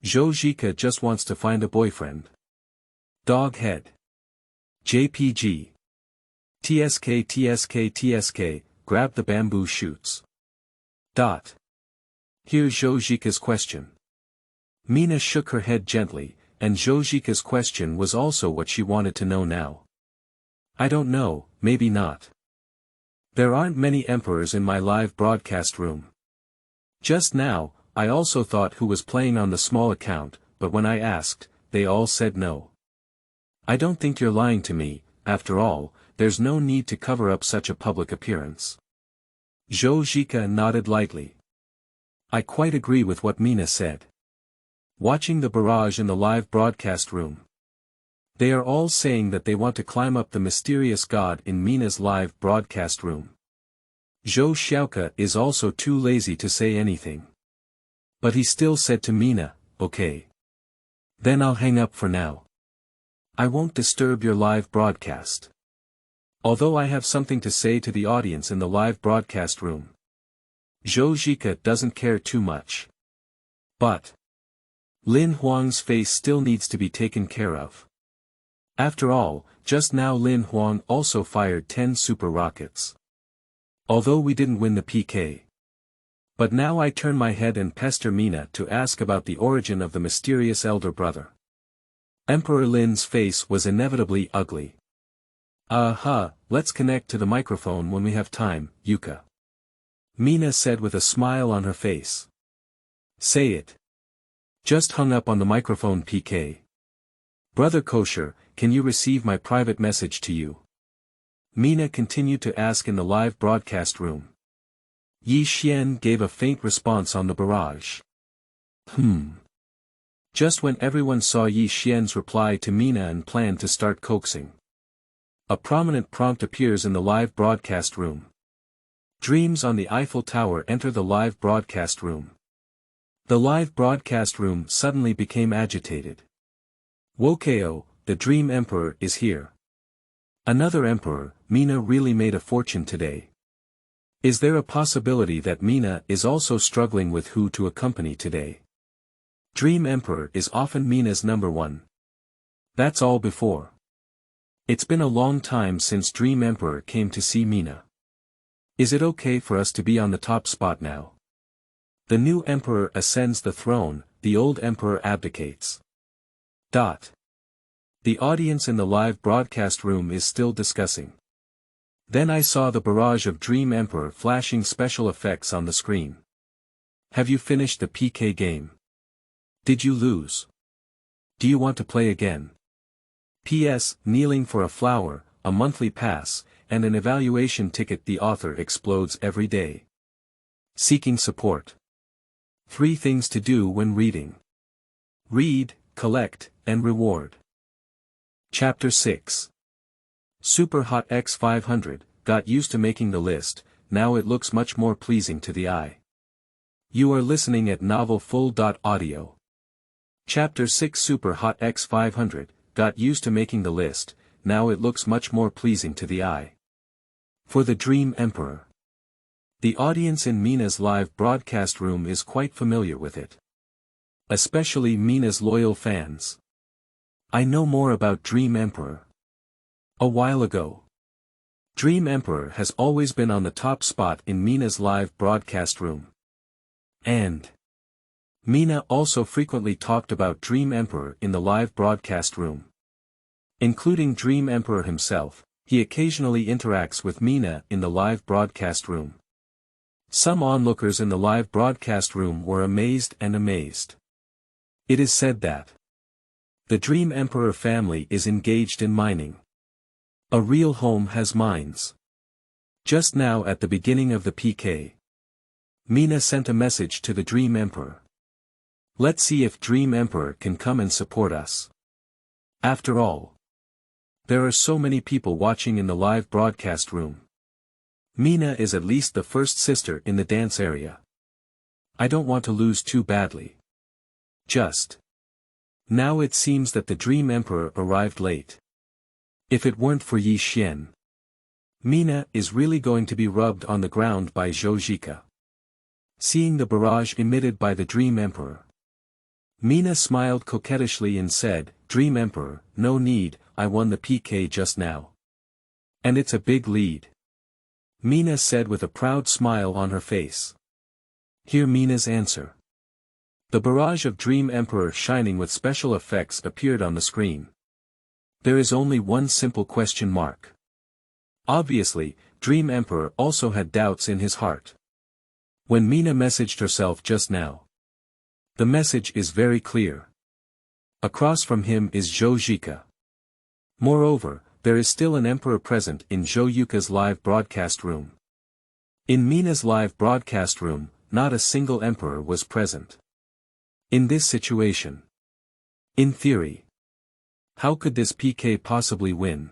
Zhou Zhika just wants to find a boyfriend. Dog head. JPG. TSK, grab the bamboo shoots. Here's Zhou Zhika's question. Mina shook her head gently, and Zhou Zhika's question was also what she wanted to know now. I don't know, maybe not. There aren't many emperors in my live broadcast room. Just now, I also thought who was playing on the small account, but when I asked, they all said no. I don't think you're lying to me, after all, there's no need to cover up such a public appearance. Zhou Zhika nodded lightly. I quite agree with what Mina said. Watching the barrage in the live broadcast room, they are all saying that they want to climb up the mysterious god in Mina's live broadcast room. Zhou Xiaoke is also too lazy to say anything. But he still said to Mina, okay. Then I'll hang up for now. I won't disturb your live broadcast. Although I have something to say to the audience in the live broadcast room. Zhou Zhika doesn't care too much. But Lin Huang's face still needs to be taken care of. After all, just now Lin Huang also fired 10 super rockets. Although we didn't win the PK. But now I turn my head and pester Mina to ask about the origin of the mysterious elder brother. Emperor Lin's face was inevitably ugly. Let's connect to the microphone when we have time, Yuka. Mina said with a smile on her face. Say it. Just hung up on the microphone PK. Brother Kosher, can you receive my private message to you? Mina continued to ask in the live broadcast room. Ye Xuan gave a faint response on the barrage. Just when everyone saw Ye Xuan's reply to Mina and planned to start coaxing. A prominent prompt appears in the live broadcast room. Dreams on the Eiffel Tower enter the live broadcast room. The live broadcast room suddenly became agitated. Wokeo, the Dream Emperor is here. Another emperor, Mina really made a fortune today. Is there a possibility that Mina is also struggling with who to accompany today? Dream Emperor is often Mina's number one. That's all before. It's been a long time since Dream Emperor came to see Mina. Is it okay for us to be on the top spot now? The new emperor ascends the throne, the old emperor abdicates. The audience in the live broadcast room is still discussing. Then I saw the barrage of Dream Emperor flashing special effects on the screen. Have you finished the PK game? Did you lose? Do you want to play again? P.S. Kneeling for a flower, a monthly pass, and an evaluation ticket. The author explodes every day. Seeking support. 3 things to do when reading. Read, collect, and reward. Chapter 6. Super Hot X500, got used to making the list, now it looks much more pleasing to the eye. You are listening at novelfull.audio. Chapter 6. Super Hot X500, got used to making the list, now it looks much more pleasing to the eye. For the Dream Emperor. The audience in Mina's live broadcast room is quite familiar with it. Especially Mina's loyal fans. I know more about Dream Emperor. A while ago. Dream Emperor has always been on the top spot in Mina's live broadcast room. And Mina also frequently talked about Dream Emperor in the live broadcast room. Including Dream Emperor himself, he occasionally interacts with Mina in the live broadcast room. Some onlookers in the live broadcast room were amazed and amazed. It is said that the Dream Emperor family is engaged in mining. A real home has mines. Just now at the beginning of the PK, Mina sent a message to the Dream Emperor. Let's see if Dream Emperor can come and support us. After all, there are so many people watching in the live broadcast room. Mina is at least the first sister in the dance area. I don't want to lose too badly. Just. Now it seems that the Dream Emperor arrived late. If it weren't for Ye Xuan, Mina is really going to be rubbed on the ground by Zhou Zhika. Seeing the barrage emitted by the Dream Emperor, Mina smiled coquettishly and said, Dream Emperor, no need, I won the PK just now. And it's a big lead. Mina said with a proud smile on her face. Hear Mina's answer. The barrage of Dream Emperor shining with special effects appeared on the screen. There is only one simple question mark. Obviously, Dream Emperor also had doubts in his heart. When Mina messaged herself just now, the message is very clear. Across from him is Zhou Zhika. Moreover, there is still an emperor present in Zhou Yuka's live broadcast room. In Mina's live broadcast room, not a single emperor was present. In this situation, in theory, how could this PK possibly win?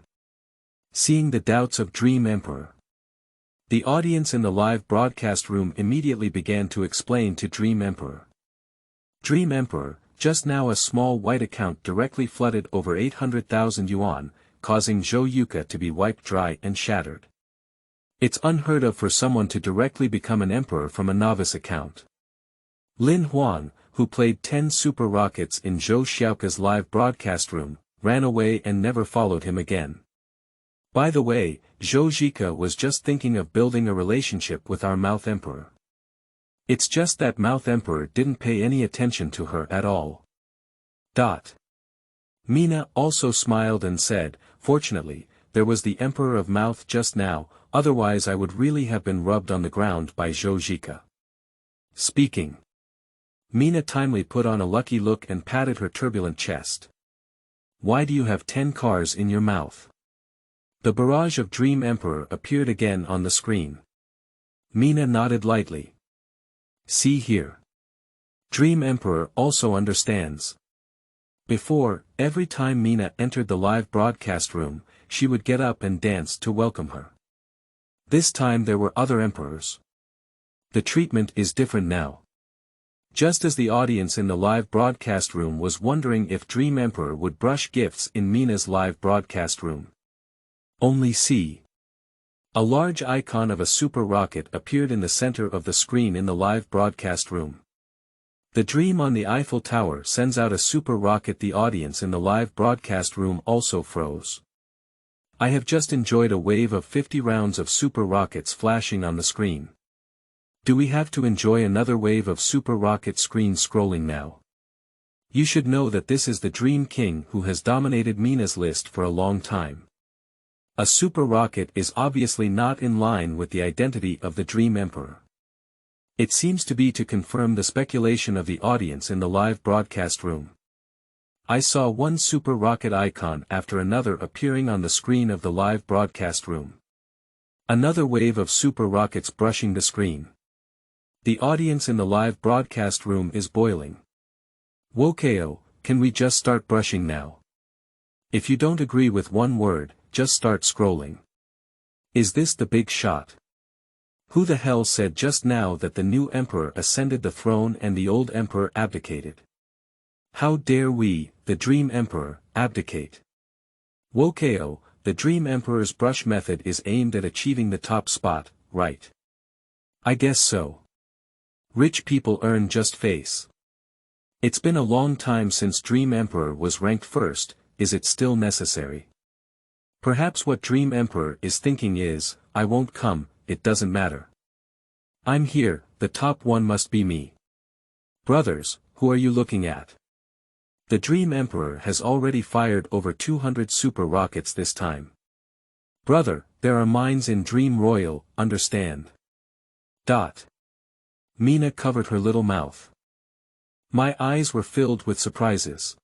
Seeing the doubts of Dream Emperor, the audience in the live broadcast room immediately began to explain to Dream Emperor. Dream Emperor, just now a small white account directly flooded over 800,000 yuan, causing Zhou Yuka to be wiped dry and shattered. It's unheard of for someone to directly become an emperor from a novice account. Lin Huang, who played 10 super rockets in Zhou Xiaoka's live broadcast room, ran away and never followed him again. By the way, Zhou Zhika was just thinking of building a relationship with our Mouth Emperor. It's just that Mouth Emperor didn't pay any attention to her at all. Mina also smiled and said, fortunately, there was the Emperor of Mouth just now, otherwise I would really have been rubbed on the ground by Zhou Zhika. Speaking. Mina timely put on a lucky look and patted her turbulent chest. Why do you have 10 cars in your mouth? The barrage of Dream Emperor appeared again on the screen. Mina nodded lightly. See here. Dream Emperor also understands. Before, every time Mina entered the live broadcast room, she would get up and dance to welcome her. This time there were other emperors. The treatment is different now. Just as the audience in the live broadcast room was wondering if Dream Emperor would brush gifts in Mina's live broadcast room. Only see. A large icon of a super rocket appeared in the center of the screen in the live broadcast room. The dream on the Eiffel Tower sends out a super rocket. The audience in the live broadcast room also froze. I have just enjoyed a wave of 50 rounds of super rockets flashing on the screen. Do we have to enjoy another wave of super rocket screen scrolling now? You should know that this is the Dream King who has dominated Mina's list for a long time. A super rocket is obviously not in line with the identity of the Dream Emperor. It seems to be to confirm the speculation of the audience in the live broadcast room. I saw one super rocket icon after another appearing on the screen of the live broadcast room. Another wave of super rockets brushing the screen. The audience in the live broadcast room is boiling. Wokeo, can we just start brushing now? If you don't agree with one word, just start scrolling. Is this the big shot? Who the hell said just now that the new emperor ascended the throne and the old emperor abdicated? How dare we, the Dream Emperor, abdicate? Wokeo, the Dream Emperor's brush method is aimed at achieving the top spot, right? I guess so. Rich people earn just face. It's been a long time since Dream Emperor was ranked first. Is it still necessary? Perhaps what Dream Emperor is thinking is, I won't come, it doesn't matter. I'm here, the top one must be me. Brothers, who are you looking at? The Dream Emperor has already fired over 200 super rockets this time. Brother, there are mines in Dream Royal, understand? Mina covered her little mouth. My eyes were filled with surprises.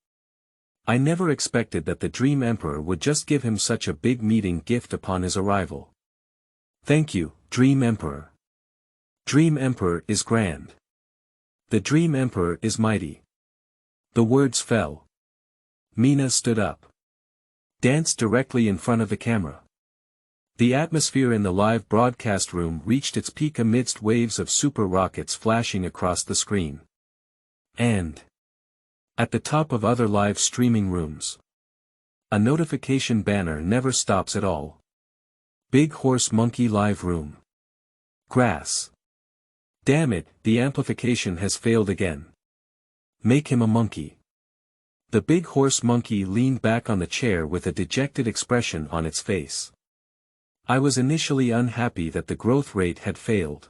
I never expected that the Dream Emperor would just give him such a big meeting gift upon his arrival. Thank you, Dream Emperor. Dream Emperor is grand. The Dream Emperor is mighty. The words fell. Mina stood up. Danced directly in front of the camera. The atmosphere in the live broadcast room reached its peak amidst waves of super rockets flashing across the screen. And at the top of other live streaming rooms, a notification banner never stops at all. Big Horse Monkey Live Room. Grass. Damn it, the amplification has failed again. Make him a monkey. The big horse monkey leaned back on the chair with a dejected expression on its face. I was initially unhappy that the growth rate had failed.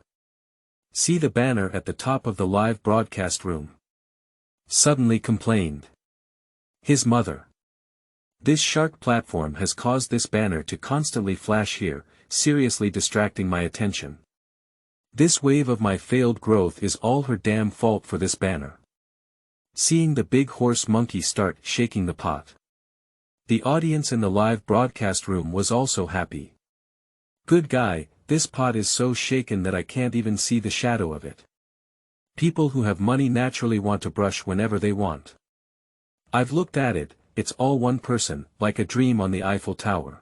See the banner at the top of the live broadcast room. Suddenly complained his mother. This shark platform has caused this banner to constantly flash here, seriously distracting my attention. This wave of my failed growth is all her damn fault for this banner. Seeing the big horse monkey start shaking the pot. The audience in the live broadcast room was also happy. Good guy, this pot is so shaken that I can't even see the shadow of it. People who have money naturally want to brush whenever they want. I've looked at it, it's all one person, like a dream on the Eiffel Tower.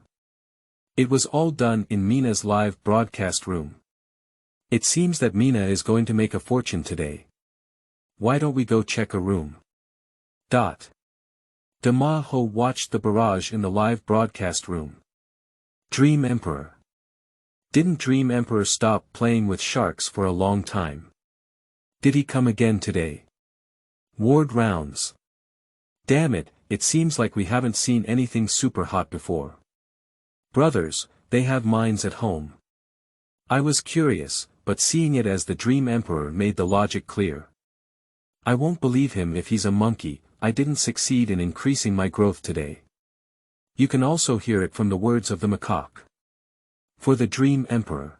It was all done in Mina's live broadcast room. It seems that Mina is going to make a fortune today. Why don't we go check a room? Dama Ho watched the barrage in the live broadcast room. Dream Emperor. Didn't Dream Emperor stop playing with sharks for a long time? Did he come again today? Ward rounds. Damn it, it seems like we haven't seen anything super hot before. Brothers, they have mines at home. I was curious, but seeing it as the Dream Emperor made the logic clear. I won't believe him if he's a monkey. I didn't succeed in increasing my growth today. You can also hear it from the words of the macaque. For the Dream Emperor.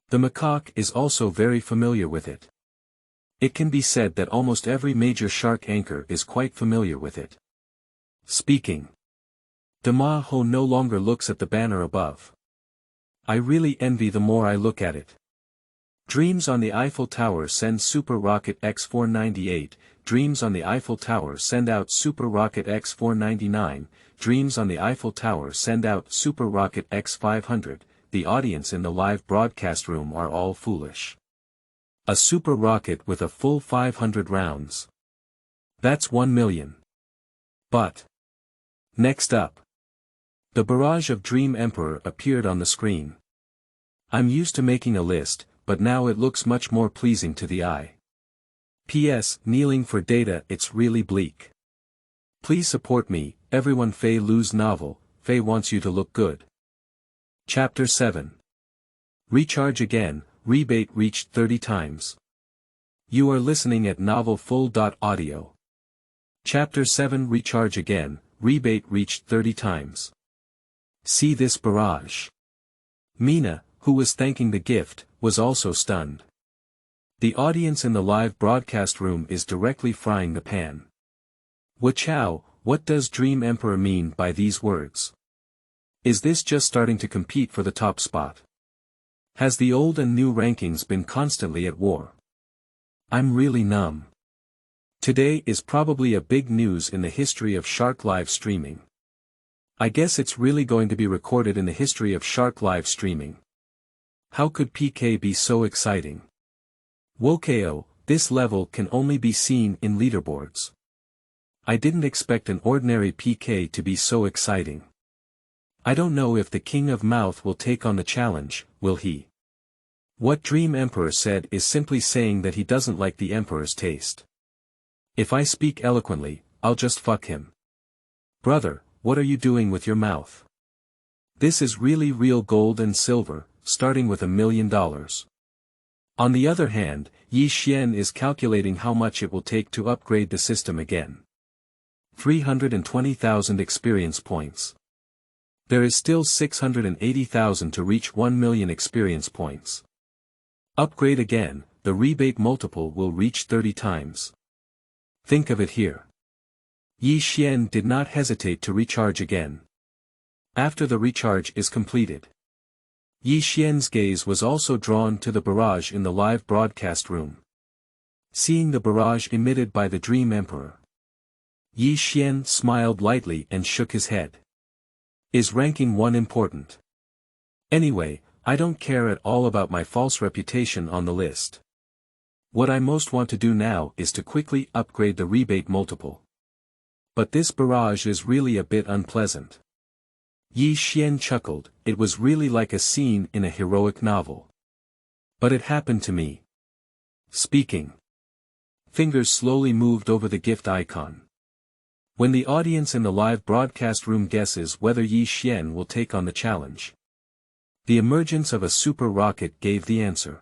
The macaque is also very familiar with it. It can be said that almost every major shark anchor is quite familiar with it. Speaking. Dama Ho no longer looks at the banner above. I really envy the more I look at it. Dreams on the Eiffel Tower send Super Rocket X498, Dreams on the Eiffel Tower send out Super Rocket X499, Dreams on the Eiffel Tower send out Super Rocket X500, the audience in the live broadcast room are all foolish. A super rocket with a full 500 rounds. That's 1 million. But. Next up. The barrage of Dream Emperor appeared on the screen. I'm used to making a list, but now it looks much more pleasing to the eye. P.S. Kneeling for data, it's really bleak. Please support me, everyone. Feilu's novel, Fei wants you to look good. Chapter 7. Recharge again, rebate reached 30 times. You are listening at novelfull.audio. Chapter 7. Recharge again, rebate reached 30 times. See this barrage. Mina, who was thanking the gift, was also stunned. The audience in the live broadcast room is directly frying the pan. Wachao, what does Dream Emperor mean by these words? Is this just starting to compete for the top spot? Has the old and new rankings been constantly at war? I'm really numb. Today is probably a big news in the history of Shark live streaming. I guess it's really going to be recorded in the history of Shark live streaming. How could PK be so exciting? Wokao, this level can only be seen in leaderboards. I didn't expect an ordinary PK to be so exciting. I don't know if the King of Mouth will take on the challenge, will he? What Dream Emperor said is simply saying that he doesn't like the Emperor's taste. If I speak eloquently, I'll just fuck him. Brother, what are you doing with your mouth? This is really real gold and silver, starting with $1 million. On the other hand, Ye Xuan is calculating how much it will take to upgrade the system again. 320,000 experience points. There is still 680,000 to reach 1 million experience points. Upgrade again, the rebate multiple will reach 30 times. Think of it here. Ye Xuan did not hesitate to recharge again. After the recharge is completed, Ye Xuan's gaze was also drawn to the barrage in the live broadcast room. Seeing the barrage emitted by the Dream Emperor, Ye Xuan smiled lightly and shook his head. Is ranking 1 important? Anyway, I don't care at all about my false reputation on the list. What I most want to do now is to quickly upgrade the rebate multiple. But this barrage is really a bit unpleasant. Ye Xuan chuckled, it was really like a scene in a heroic novel. But it happened to me. Speaking. Fingers slowly moved over the gift icon. When the audience in the live broadcast room guesses whether Ye Xuan will take on the challenge, the emergence of a super rocket gave the answer.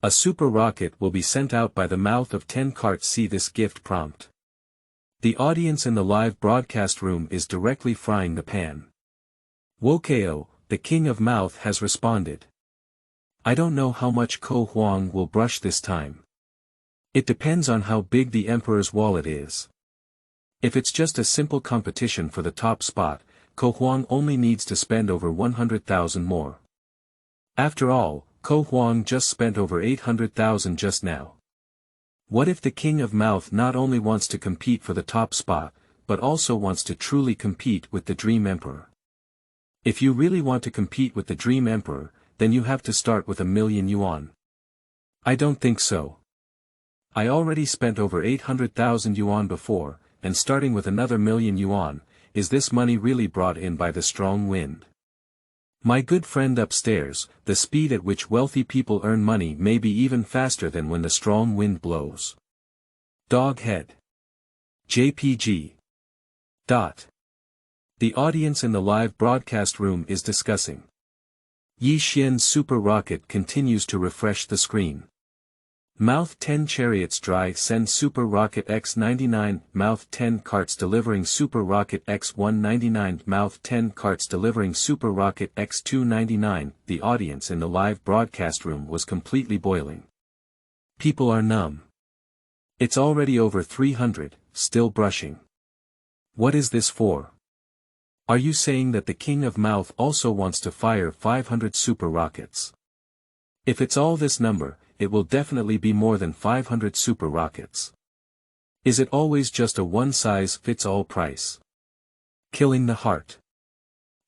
A super rocket will be sent out by the mouth of 10 carts. See this gift prompt. The audience in the live broadcast room is directly frying the pan. Wokao, the King of Mouth, has responded. I don't know how much Ko Huang will brush this time. It depends on how big the Emperor's wallet is. If it's just a simple competition for the top spot, Ko Huang only needs to spend over 100,000 more. After all, Ko Huang just spent over 800,000 just now. What if the King of Mouth not only wants to compete for the top spot, but also wants to truly compete with the Dream Emperor? If you really want to compete with the Dream Emperor, then you have to start with 1 million yuan. I don't think so. I already spent over 800,000 yuan before, and starting with another 1 million yuan, is this money really brought in by the strong wind? My good friend upstairs, the speed at which wealthy people earn money may be even faster than when the strong wind blows. Dog head. JPG. The audience in the live broadcast room is discussing. Ye Xuan's super rocket continues to refresh the screen. Mouth 10 chariots dry send Super Rocket X99, Mouth 10 carts delivering Super Rocket X199, Mouth 10 carts delivering Super Rocket X299. The audience in the live broadcast room was completely boiling. People are numb. It's already over 300, still brushing. What is this for? Are you saying that the King of Mouth also wants to fire 500 super rockets? If it's all this number, it will definitely be more than 500 super rockets. Is it always just a one-size-fits-all price? Killing the heart.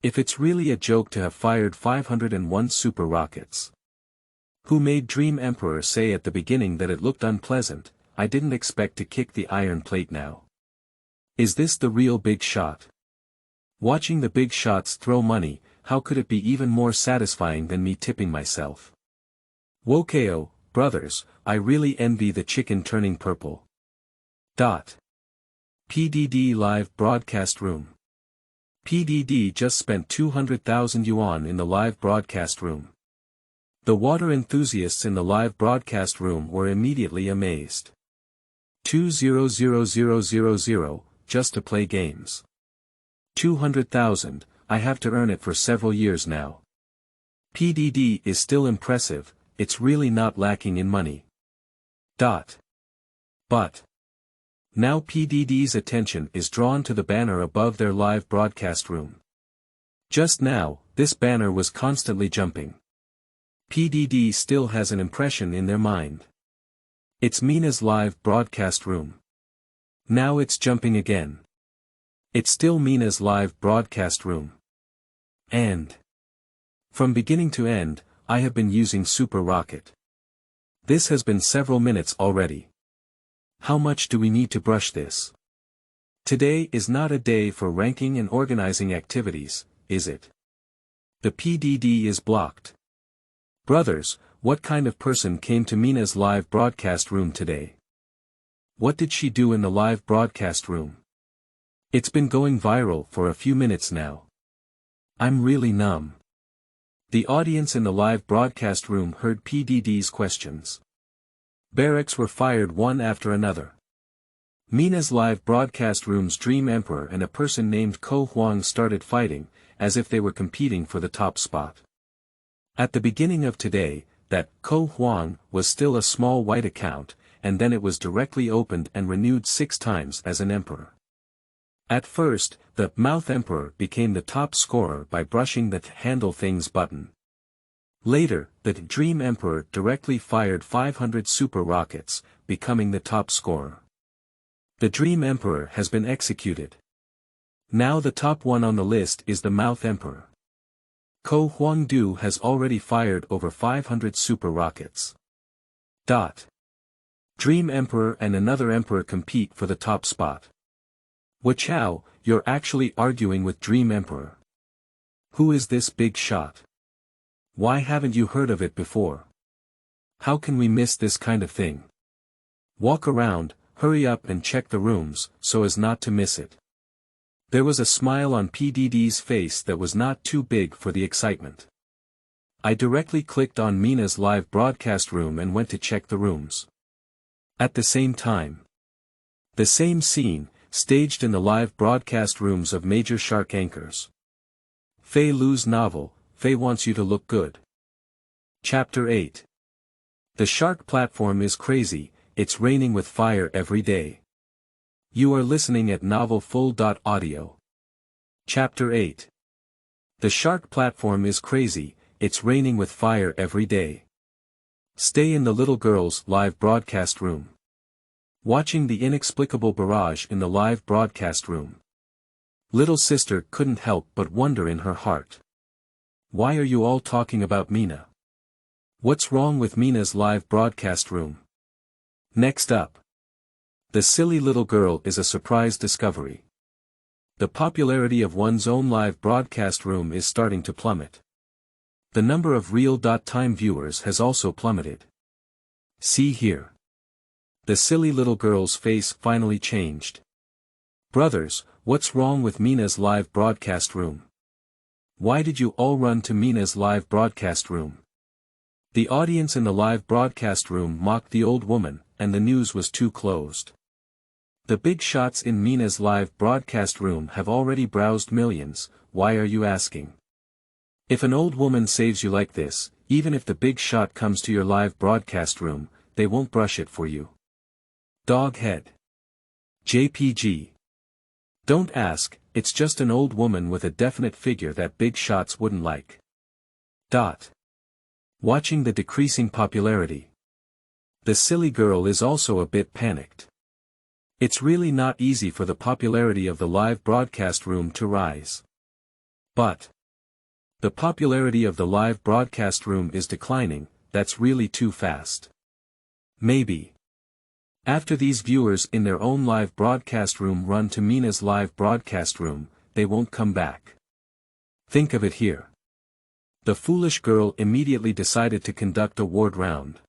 If it's really a joke to have fired 501 super rockets. Who made Dream Emperor say at the beginning that it looked unpleasant, I didn't expect to kick the iron plate now. Is this the real big shot? Watching the big shots throw money, how could it be even more satisfying than me tipping myself? Wokeo, brothers, I really envy the chicken turning purple. PDD Live Broadcast Room. PDD just spent 200,000 yuan in the live broadcast room. The water enthusiasts in the live broadcast room were immediately amazed. 200,000, just to play games. 200,000, I have to earn it for several years now. PDD is still impressive, it's really not lacking in money. But now PDD's attention is drawn to the banner above their live broadcast room. Just now, this banner was constantly jumping. PDD still has an impression in their mind. It's Mina's live broadcast room. Now it's jumping again. It's still Mina's live broadcast room. And from beginning to end, I have been using Super Rocket. This has been several minutes already. How much do we need to brush this? Today is not a day for ranking and organizing activities, is it? The PDD is blocked. Brothers, what kind of person came to Mina's live broadcast room today? What did she do in the live broadcast room? It's been going viral for a few minutes now. I'm really numb. The audience in the live broadcast room heard PDD's questions. Barracks were fired one after another. Mina's live broadcast room's Dream Emperor and a person named Ko Huang started fighting, as if they were competing for the top spot. At the beginning of today, that Ko Huang was still a small white account, and then it was directly opened and renewed 6 times as an emperor. At first, the Mouth Emperor became the top scorer by brushing the Handle Things button. Later, the Dream Emperor directly fired 500 super rockets, becoming the top scorer. The Dream Emperor has been executed. Now the top one on the list is the Mouth Emperor. Ko Huangdu has already fired over 500 super rockets. Dream Emperor and another emperor compete for the top spot. Wachao, you're actually arguing with Dream Emperor. Who is this big shot? Why haven't you heard of it before? How can we miss this kind of thing? Walk around, hurry up and check the rooms, so as not to miss it. There was a smile on PDD's face that was not too big for the excitement. I directly clicked on Mina's live broadcast room and went to check the rooms. At the same time, the same scene, staged in the live broadcast rooms of major shark anchors. Feilu's novel, Fei Wants You to Look Good. Chapter 8. The shark platform is crazy, it's raining with fire every day. You are listening at novelfull.audio. Chapter 8. The shark platform is crazy, it's raining with fire every day. Stay in the little girl's live broadcast room. Watching the inexplicable barrage in the live broadcast room. Little sister couldn't help but wonder in her heart. Why are you all talking about Mina? What's wrong with Mina's live broadcast room? Next up. The silly little girl is a surprise discovery. The popularity of one's own live broadcast room is starting to plummet. The number of real-time viewers has also plummeted. See here. The silly little girl's face finally changed. Brothers, what's wrong with Mina's live broadcast room? Why did you all run to Mina's live broadcast room? The audience in the live broadcast room mocked the old woman, and the news was too closed. The big shots in Mina's live broadcast room have already browsed millions, why are you asking? If an old woman saves you like this, even if the big shot comes to your live broadcast room, they won't brush it for you. Dog head. JPG. Don't ask, it's just an old woman with a definite figure that big shots wouldn't like. Watching the decreasing popularity. The silly girl is also a bit panicked. It's really not easy for the popularity of the live broadcast room to rise. But the popularity of the live broadcast room is declining. That's really too fast. Maybe after these viewers in their own live broadcast room run to Mina's live broadcast room, they won't come back. Think of it here. The foolish girl immediately decided to conduct a ward round.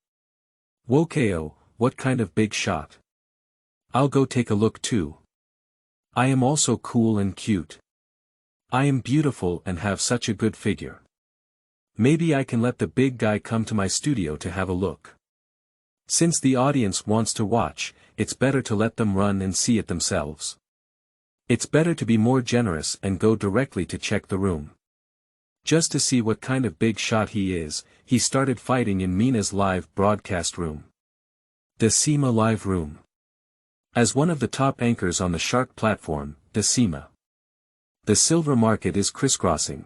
Wokeo, what kind of big shot? I'll go take a look too. I am also cool and cute. I am beautiful and have such a good figure. Maybe I can let the big guy come to my studio to have a look. Since the audience wants to watch, it's better to let them run and see it themselves. It's better to be more generous and go directly to check the room. Just to see what kind of big shot he is, he started fighting in Mina's live broadcast room. Decima Live Room. As one of the top anchors on the Shark platform, Decima. The silver market is crisscrossing.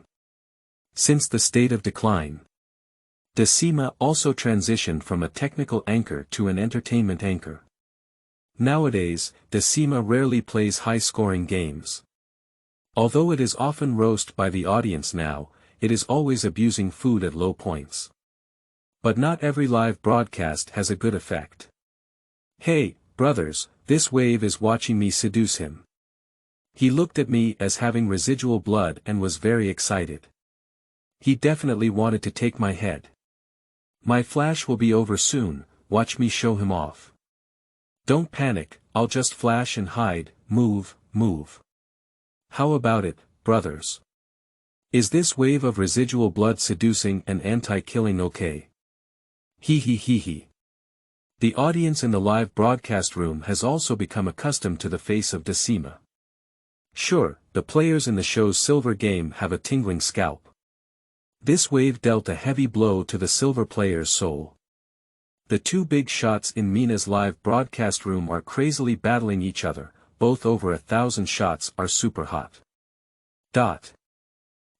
Since the state of decline, Decima also transitioned from a technical anchor to an entertainment anchor. Nowadays, Decima rarely plays high-scoring games. Although it is often roasted by the audience now, it is always abusing food at low points. But not every live broadcast has a good effect. Hey, brothers, this wave is watching me seduce him. He looked at me as having residual blood and was very excited. He definitely wanted to take my head. My flash will be over soon, watch me show him off. Don't panic, I'll just flash and hide, move. How about it, brothers? Is this wave of residual blood seducing and anti-killing okay? He. The audience in the live broadcast room has also become accustomed to the face of Decima. Sure, the players in the show's silver game have a tingling scalp. This wave dealt a heavy blow to the silver player's soul. The two big shots in Mina's live broadcast room are crazily battling each other, both over 1,000 shots are super hot.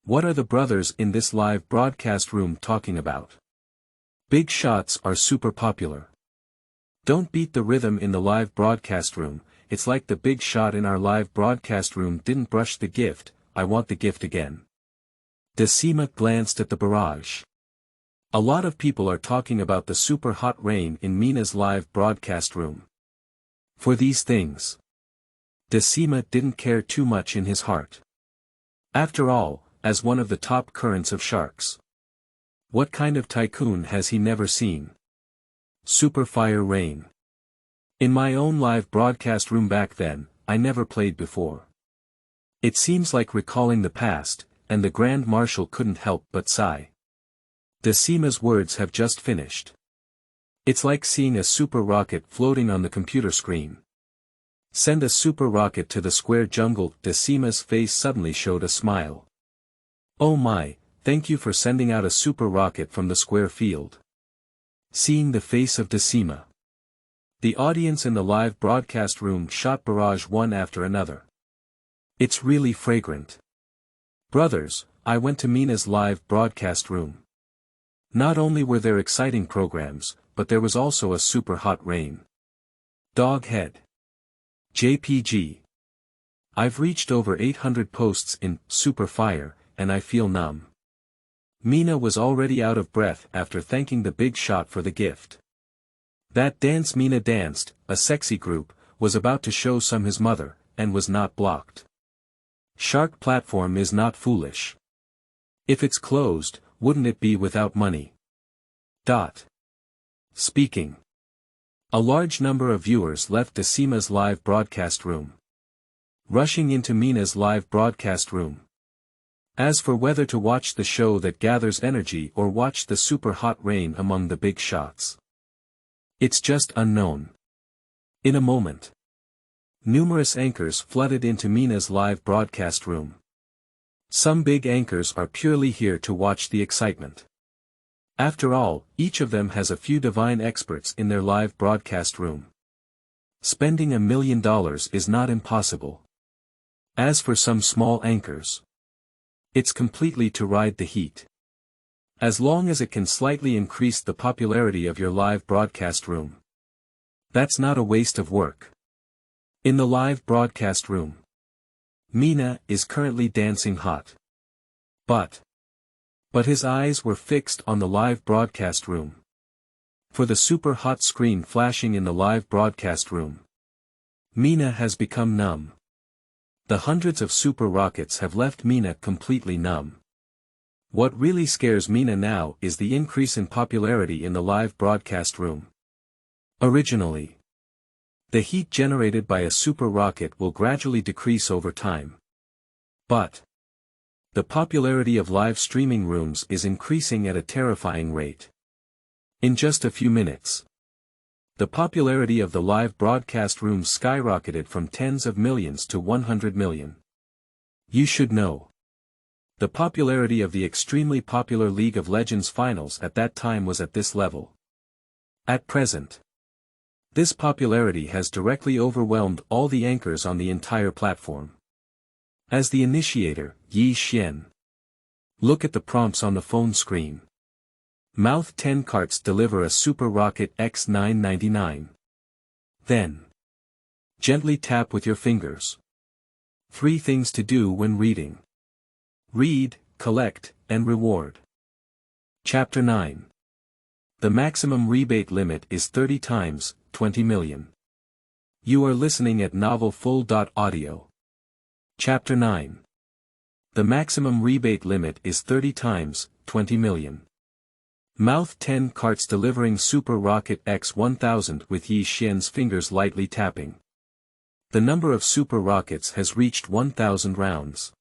What are the brothers in this live broadcast room talking about? Big shots are super popular. Don't beat the rhythm in the live broadcast room, it's like the big shot in our live broadcast room didn't brush the gift, I want the gift again. Decima glanced at the barrage. A lot of people are talking about the super hot rain in Mina's live broadcast room. For these things, Decima didn't care too much in his heart. After all, as one of the top currents of sharks, what kind of tycoon has he never seen? Super fire rain. In my own live broadcast room back then, I never played before. It seems like recalling the past, and the Grand Marshal couldn't help but sigh. Decima's words have just finished. It's like seeing a super rocket floating on the computer screen. Send a super rocket to the square jungle. Decima's face suddenly showed a smile. Oh my, thank you for sending out a super rocket from the square field. Seeing the face of Decima, the audience in the live broadcast room shot barrage one after another. It's really fragrant. Brothers, I went to Mina's live broadcast room. Not only were there exciting programs, but there was also a super hot rain. Doghead. JPG. I've reached over 800 posts in Super Fire, and I feel numb. Mina was already out of breath after thanking the big shot for the gift. That dance Mina danced, a sexy group, was about to show some his mother, and was not blocked. Shark platform is not foolish. If it's closed, wouldn't it be without money? Speaking. A large number of viewers left Decima's live broadcast room, rushing into Mina's live broadcast room. As for whether to watch the show that gathers energy or watch the super hot rain among the big shots, it's just unknown. In a moment, numerous anchors flooded into Mina's live broadcast room. Some big anchors are purely here to watch the excitement. After all, each of them has a few divine experts in their live broadcast room. Spending $1 million is not impossible. As for some small anchors, it's completely to ride the heat. As long as it can slightly increase the popularity of your live broadcast room. That's not a waste of work. In the live broadcast room, Mina is currently dancing hot. But his eyes were fixed on the live broadcast room. For the super hot screen flashing in the live broadcast room, Mina has become numb. The hundreds of super rockets have left Mina completely numb. What really scares Mina now is the increase in popularity in the live broadcast room. Originally, the heat generated by a super rocket will gradually decrease over time. But the popularity of live streaming rooms is increasing at a terrifying rate. In just a few minutes, the popularity of the live broadcast room skyrocketed from tens of millions to 100 million. You should know. The popularity of the extremely popular League of Legends finals at that time was at this level. At present, this popularity has directly overwhelmed all the anchors on the entire platform. As the initiator, Ye Xuan. Look at the prompts on the phone screen. Mouth 10 carts deliver a Super Rocket X999. Then, gently tap with your fingers. 3 things to do when reading. Read, collect, and reward. Chapter 9. The maximum rebate limit is 30 times, 20 million. You are listening at novelfull.audio. Chapter 9. The maximum rebate limit is 30 times, 20 million. Mouth 10 carts delivering Super Rocket X1000 with Ye Xuan's fingers lightly tapping. The number of super rockets has reached 1,000 rounds.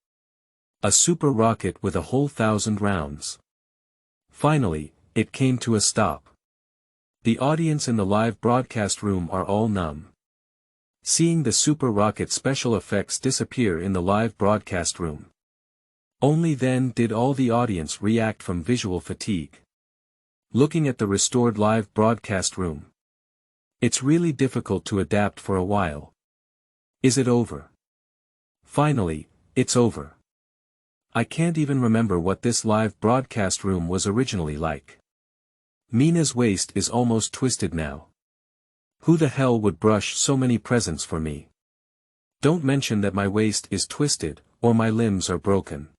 A super rocket with a whole 1,000 rounds. Finally, it came to a stop. The audience in the live broadcast room are all numb. Seeing the super rocket special effects disappear in the live broadcast room. Only then did all the audience react from visual fatigue. Looking at the restored live broadcast room. It's really difficult to adapt for a while. Is it over? Finally, it's over. I can't even remember what this live broadcast room was originally like. Mina's waist is almost twisted now. Who the hell would brush so many presents for me? Don't mention that my waist is twisted, or my limbs are broken.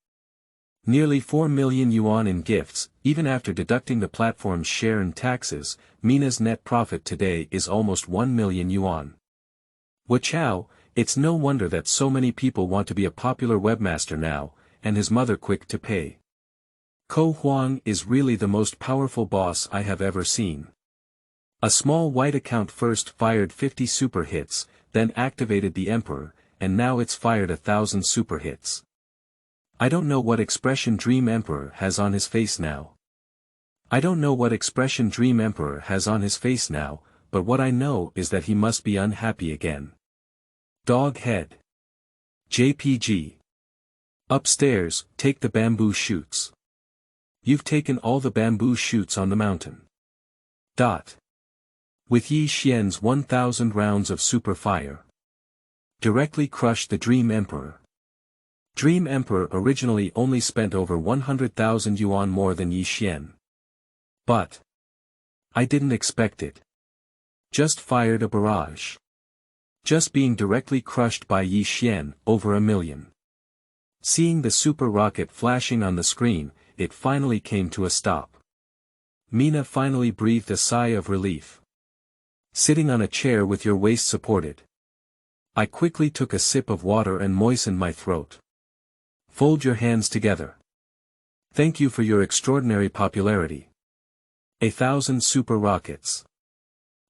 Nearly 4 million yuan in gifts, even after deducting the platform's share and taxes, Mina's net profit today is almost 1 million yuan. Wachow, it's no wonder that so many people want to be a popular webmaster now, and his mother quick to pay. Ko Huang is really the most powerful boss I have ever seen. A small white account first fired 50 super hits, then activated the Emperor, and now it's fired 1,000 super hits. I don't know what expression Dream Emperor has on his face now. But what I know is that he must be unhappy again. Dog head. JPG. Upstairs, take the bamboo shoots. You've taken all the bamboo shoots on the mountain. With Ye Xuan's 1,000 rounds of super fire. Directly crush the Dream Emperor. Dream Emperor originally only spent over 100,000 yuan more than Ye Xuan. But I didn't expect it. Just fired a barrage. Just being directly crushed by Ye Xuan, over 1 million. Seeing the super rocket flashing on the screen, it finally came to a stop. Mina finally breathed a sigh of relief. Sitting on a chair with your waist supported. I quickly took a sip of water and moistened my throat. Fold your hands together. Thank you for your extraordinary popularity. 1,000 super rockets.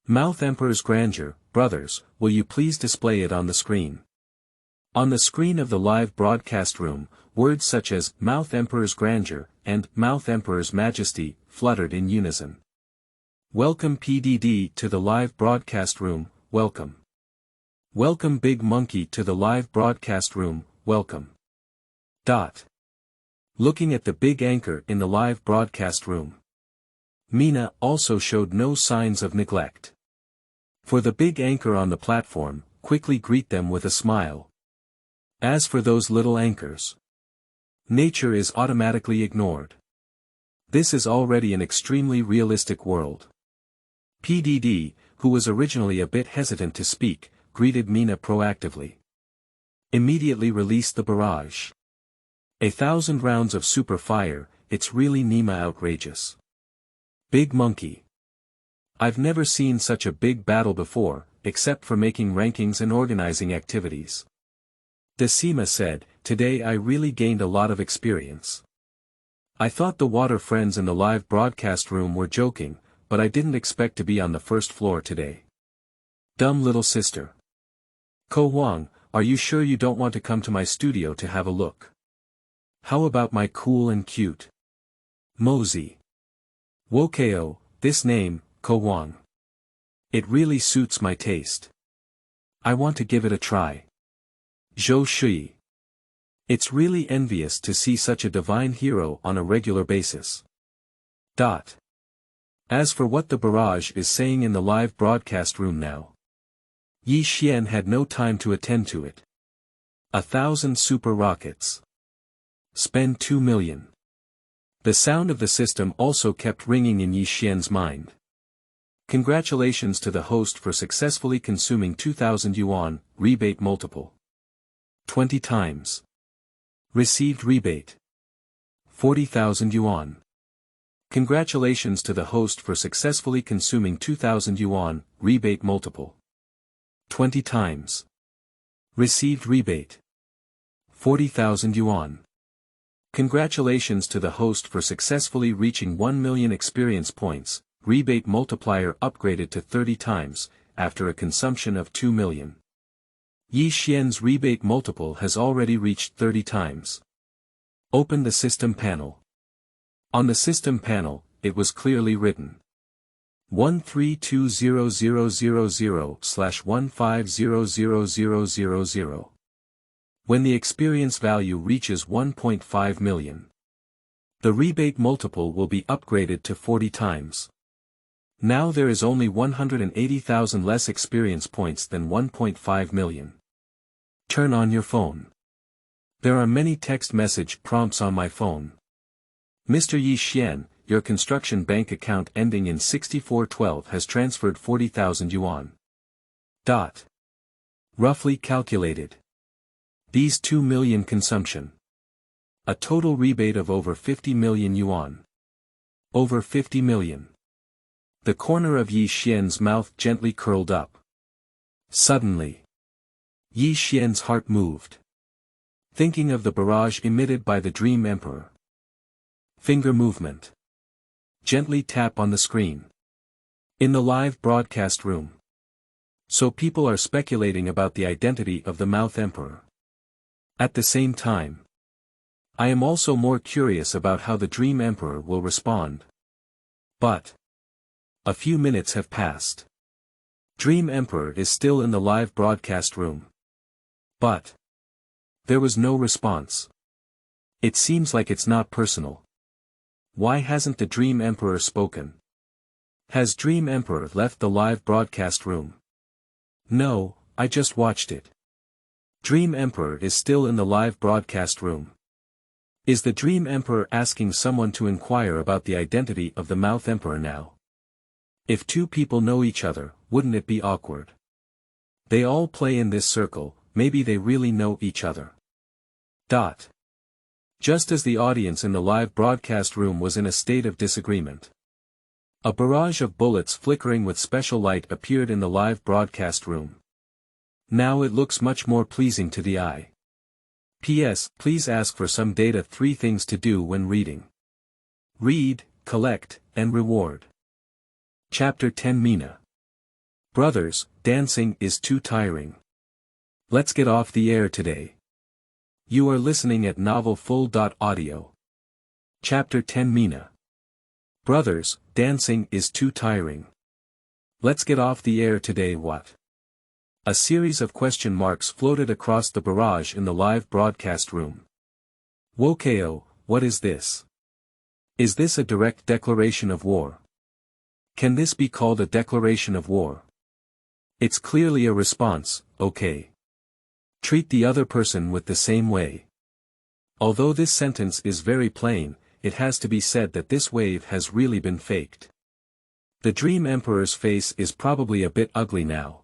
Mouth Emperor's grandeur, brothers, will you please display it on the screen? On the screen of the live broadcast room, words such as Mouth Emperor's grandeur and Mouth Emperor's majesty fluttered in unison. Welcome PDD to the live broadcast room, welcome. Welcome Big Monkey to the live broadcast room, welcome. Looking at the big anchor in the live broadcast room. Mina also showed no signs of neglect. For the big anchor on the platform, quickly greet them with a smile. As for those little anchors, nature is automatically ignored. This is already an extremely realistic world. PDD, who was originally a bit hesitant to speak, greeted Mina proactively. Immediately released the barrage. 1,000 rounds of super fire, it's really Nima outrageous. Big monkey. I've never seen such a big battle before, except for making rankings and organizing activities. Decima said, today I really gained a lot of experience. I thought the water friends in the live broadcast room were joking, but I didn't expect to be on the first floor today. Dumb little sister. Ko Huang, are you sure you don't want to come to my studio to have a look? How about my cool and cute Mosey? Wokeo, this name, Ko Huang. It really suits my taste. I want to give it a try. Zhou Shui. It's really envious to see such a divine hero on a regular basis. As for what the barrage is saying in the live broadcast room now. Ye Xuan had no time to attend to it. 1,000 super rockets. Spend 2 million. The sound of the system also kept ringing in Ye Xuan's mind. Congratulations to the host for successfully consuming 2,000 yuan, rebate multiple. 20 times. Received rebate. 40,000 yuan. Congratulations to the host for successfully consuming 2,000 yuan, rebate multiple. 20 times. Received rebate. 40,000 yuan. Congratulations to the host for successfully reaching 1 million experience points, rebate multiplier upgraded to 30 times, after a consumption of 2 million. Ye Xuan's rebate multiple has already reached 30 times. Open the system panel. On the system panel, it was clearly written. 1320000/1500000. When the experience value reaches 1.5 million. The rebate multiple will be upgraded to 40 times. Now there is only 180,000 less experience points than 1.5 million. Turn on your phone. There are many text message prompts on my phone. Mr. Ye Xuan, your construction bank account ending in 6412 has transferred 40,000 yuan. Roughly calculated. These 2 million consumption. A total rebate of over 50 million yuan. Over 50 million. The corner of Ye Xuan's mouth gently curled up. Suddenly, Ye Xuan's heart moved. Thinking of the barrage emitted by the Dream Emperor. Finger movement. Gently tap on the screen. In the live broadcast room. So people are speculating about the identity of the Mouth Emperor. At the same time, I am also more curious about how the Dream Emperor will respond. But a few minutes have passed. Dream Emperor is still in the live broadcast room. But there was no response. It seems like it's not personal. Why hasn't the Dream Emperor spoken? Has Dream Emperor left the live broadcast room? No, I just watched it. Dream Emperor is still in the live broadcast room. Is the Dream Emperor asking someone to inquire about the identity of the Mouth Emperor now? If two people know each other, wouldn't it be awkward? They all play in this circle, maybe they really know each other. Just as the audience in the live broadcast room was in a state of disagreement. A barrage of bullets flickering with special light appeared in the live broadcast room. Now it looks much more pleasing to the eye. P.S. Please ask for some data. 3 things to do when reading. Read, collect, and reward. Chapter 10 Mina. Brothers, dancing is too tiring. Let's get off the air today. You are listening at novelfull.audio. Chapter 10 Mina. Brothers, dancing is too tiring. Let's get off the air today. What? A series of question marks floated across the barrage in the live broadcast room. Wokeo, what is this? Is this a direct declaration of war? Can this be called a declaration of war? It's clearly a response, okay. Treat the other person with the same way. Although this sentence is very plain, it has to be said that this wave has really been faked. The Dream Emperor's face is probably a bit ugly now.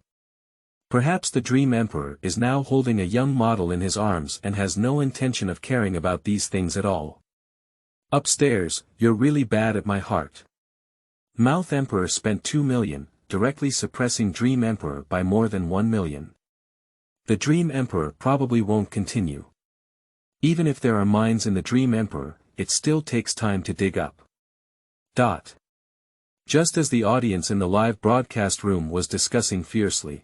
Perhaps the Dream Emperor is now holding a young model in his arms and has no intention of caring about these things at all. Upstairs, you're really bad at my heart. Mouth Emperor spent 2 million, directly suppressing Dream Emperor by more than 1 million. The Dream Emperor probably won't continue. Even if there are mines in the Dream Emperor, it still takes time to dig up. Just as the audience in the live broadcast room was discussing fiercely,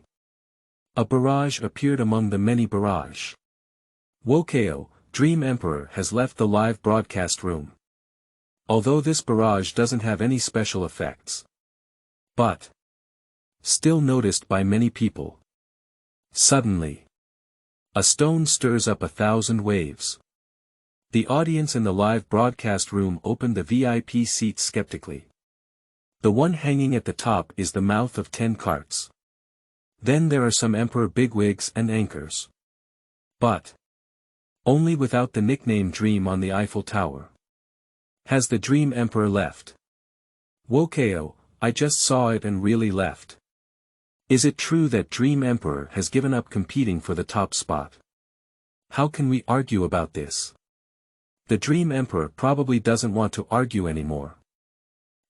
a barrage appeared among the many barrage. Wokeo, Dream Emperor has left the live broadcast room. Although this barrage doesn't have any special effects, but still noticed by many people. Suddenly, a stone stirs up 1,000 waves. The audience in the live broadcast room opened the VIP seats skeptically. The one hanging at the top is the mouth of 10 carts. Then there are some Emperor bigwigs and anchors. But only without the nickname Dream on the Eiffel Tower. Has the Dream Emperor left? Wokeo, I just saw it and really left. Is it true that Dream Emperor has given up competing for the top spot? How can we argue about this? The Dream Emperor probably doesn't want to argue anymore.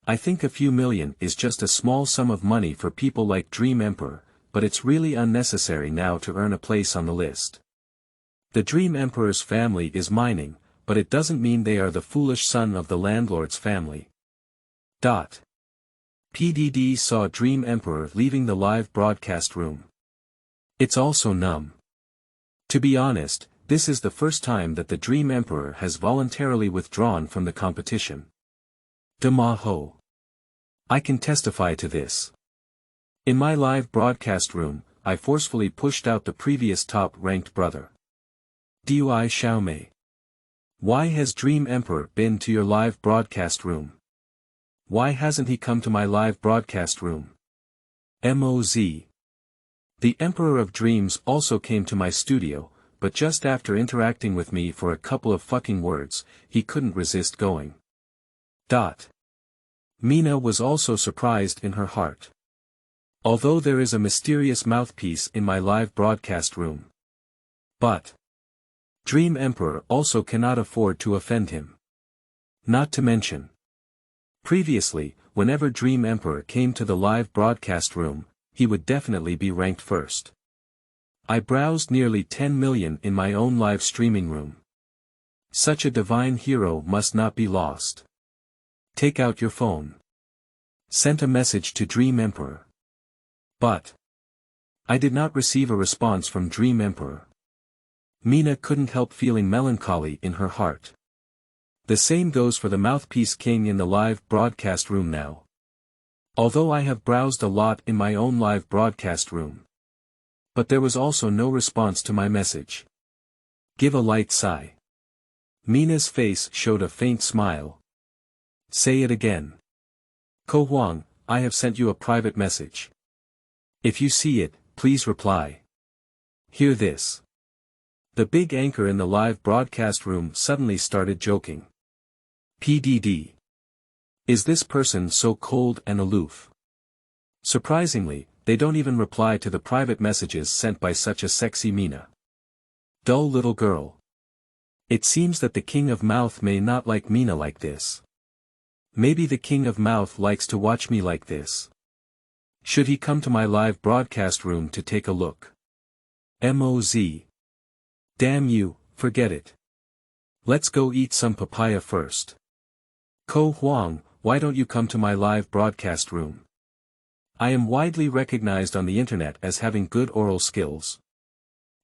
I think a few million is just a small sum of money for people like Dream Emperor, but it's really unnecessary now to earn a place on the list. The Dream Emperor's family is mining, but it doesn't mean they are the foolish son of the landlord's family. PDD saw Dream Emperor leaving the live broadcast room. It's also numb. To be honest, this is the first time that the Dream Emperor has voluntarily withdrawn from the competition. Demaho. I can testify to this. In my live broadcast room, I forcefully pushed out the previous top-ranked brother. Ye Xuan. Why has Dream Emperor been to your live broadcast room? Why hasn't he come to my live broadcast room? MOZ. The Emperor of Dreams also came to my studio, but just after interacting with me for a couple of fucking words, he couldn't resist going. Mina was also surprised in her heart. Although there is a mysterious mouthpiece in my live broadcast room. But Dream Emperor also cannot afford to offend him. Not to mention, previously, whenever Dream Emperor came to the live broadcast room, he would definitely be ranked first. I browsed nearly 10 million in my own live streaming room. Such a divine hero must not be lost. Take out your phone. Sent a message to Dream Emperor. But I did not receive a response from Dream Emperor. Mina couldn't help feeling melancholy in her heart. The same goes for the mouthpiece king in the live broadcast room now. Although I have browsed a lot in my own live broadcast room. But there was also no response to my message. Give a light sigh. Mina's face showed a faint smile. Say it again. Ko Huang, I have sent you a private message. If you see it, please reply. Hear this. The big anchor in the live broadcast room suddenly started joking. PDD. Is this person so cold and aloof? Surprisingly, they don't even reply to the private messages sent by such a sexy Mina. Dull little girl. It seems that the King of Mouth may not like Mina like this. Maybe the King of Mouth likes to watch me like this. Should he come to my live broadcast room to take a look? MOZ. Damn you, forget it. Let's go eat some papaya first. Ko Huang, why don't you come to my live broadcast room? I am widely recognized on the internet as having good oral skills.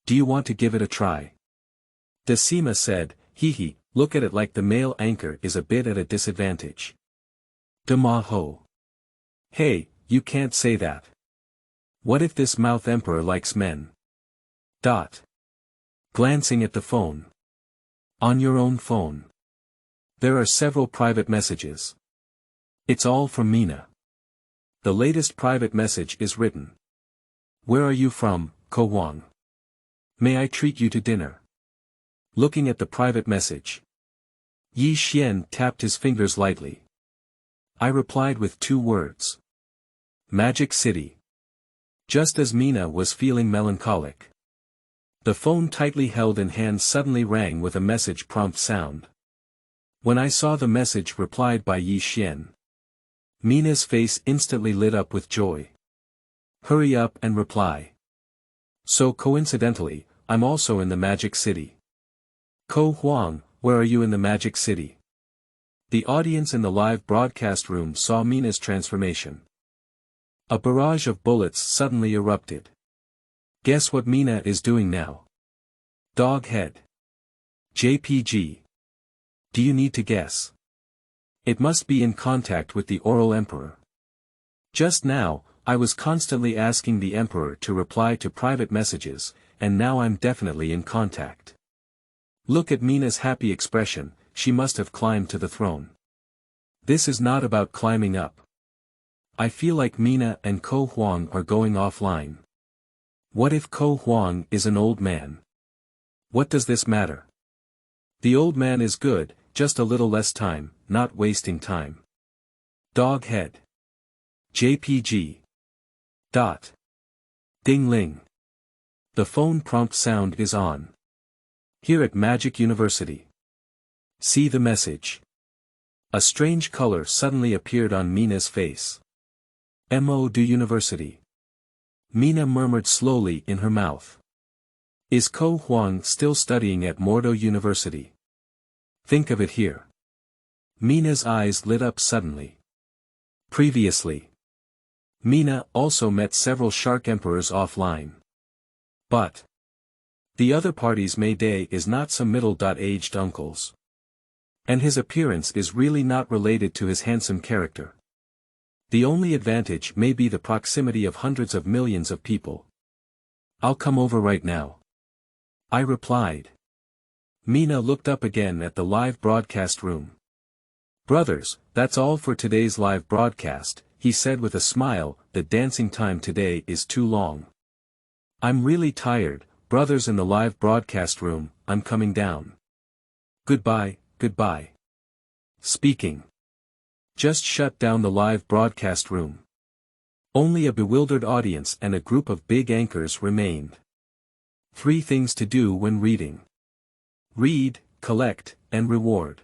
Do you want to give it a try? Decima said, hee, look at it like the male anchor is a bit at a disadvantage. Demaho. Hey, you can't say that. What if this mouth emperor likes men? Glancing at the phone. On your own phone. There are several private messages. It's all from Mina. The latest private message is written. Where are you from, Ko Huang? May I treat you to dinner? Looking at the private message. Ye Xuan tapped his fingers lightly. I replied with 2 words. Magic City. Just as Mina was feeling melancholic. The phone tightly held in hand suddenly rang with a message prompt sound. When I saw the message replied by Ye Xuan, Mina's face instantly lit up with joy. Hurry up and reply. So coincidentally, I'm also in the Magic City. Ko Huang, where are you in the Magic City? The audience in the live broadcast room saw Mina's transformation. A barrage of bullets suddenly erupted. Guess what Mina is doing now? Dog head. JPG. Do you need to guess? It must be in contact with the Oral Emperor. Just now, I was constantly asking the Emperor to reply to private messages, and now I'm definitely in contact. Look at Mina's happy expression, she must have climbed to the throne. This is not about climbing up. I feel like Mina and Ko Huang are going offline. What if Ko Huang is an old man? What does this matter? The old man is good, just a little less time, not wasting time. Dog head. JPG. Dot. Ding ling. The phone prompt sound is on. Here at Magic University. See the message. A strange color suddenly appeared on Mina's face. Mo.do University. Mina murmured slowly in her mouth. Is Ko Huang still studying at Mordo University? Think of it here. Mina's eyes lit up suddenly. Previously, Mina also met several Shark Emperors offline. But the other party's Mayday is not some middle-aged uncles. And his appearance is really not related to his handsome character. The only advantage may be the proximity of hundreds of millions of people. I'll come over right now. I replied. Mina looked up again at the live broadcast room. Brothers, that's all for today's live broadcast, he said with a smile, the dancing time today is too long. I'm really tired, brothers in the live broadcast room, I'm coming down. Goodbye, goodbye. Speaking. Just shut down the live broadcast room. Only a bewildered audience and a group of big anchors remained. 3 things to do when reading. Read, collect, and reward.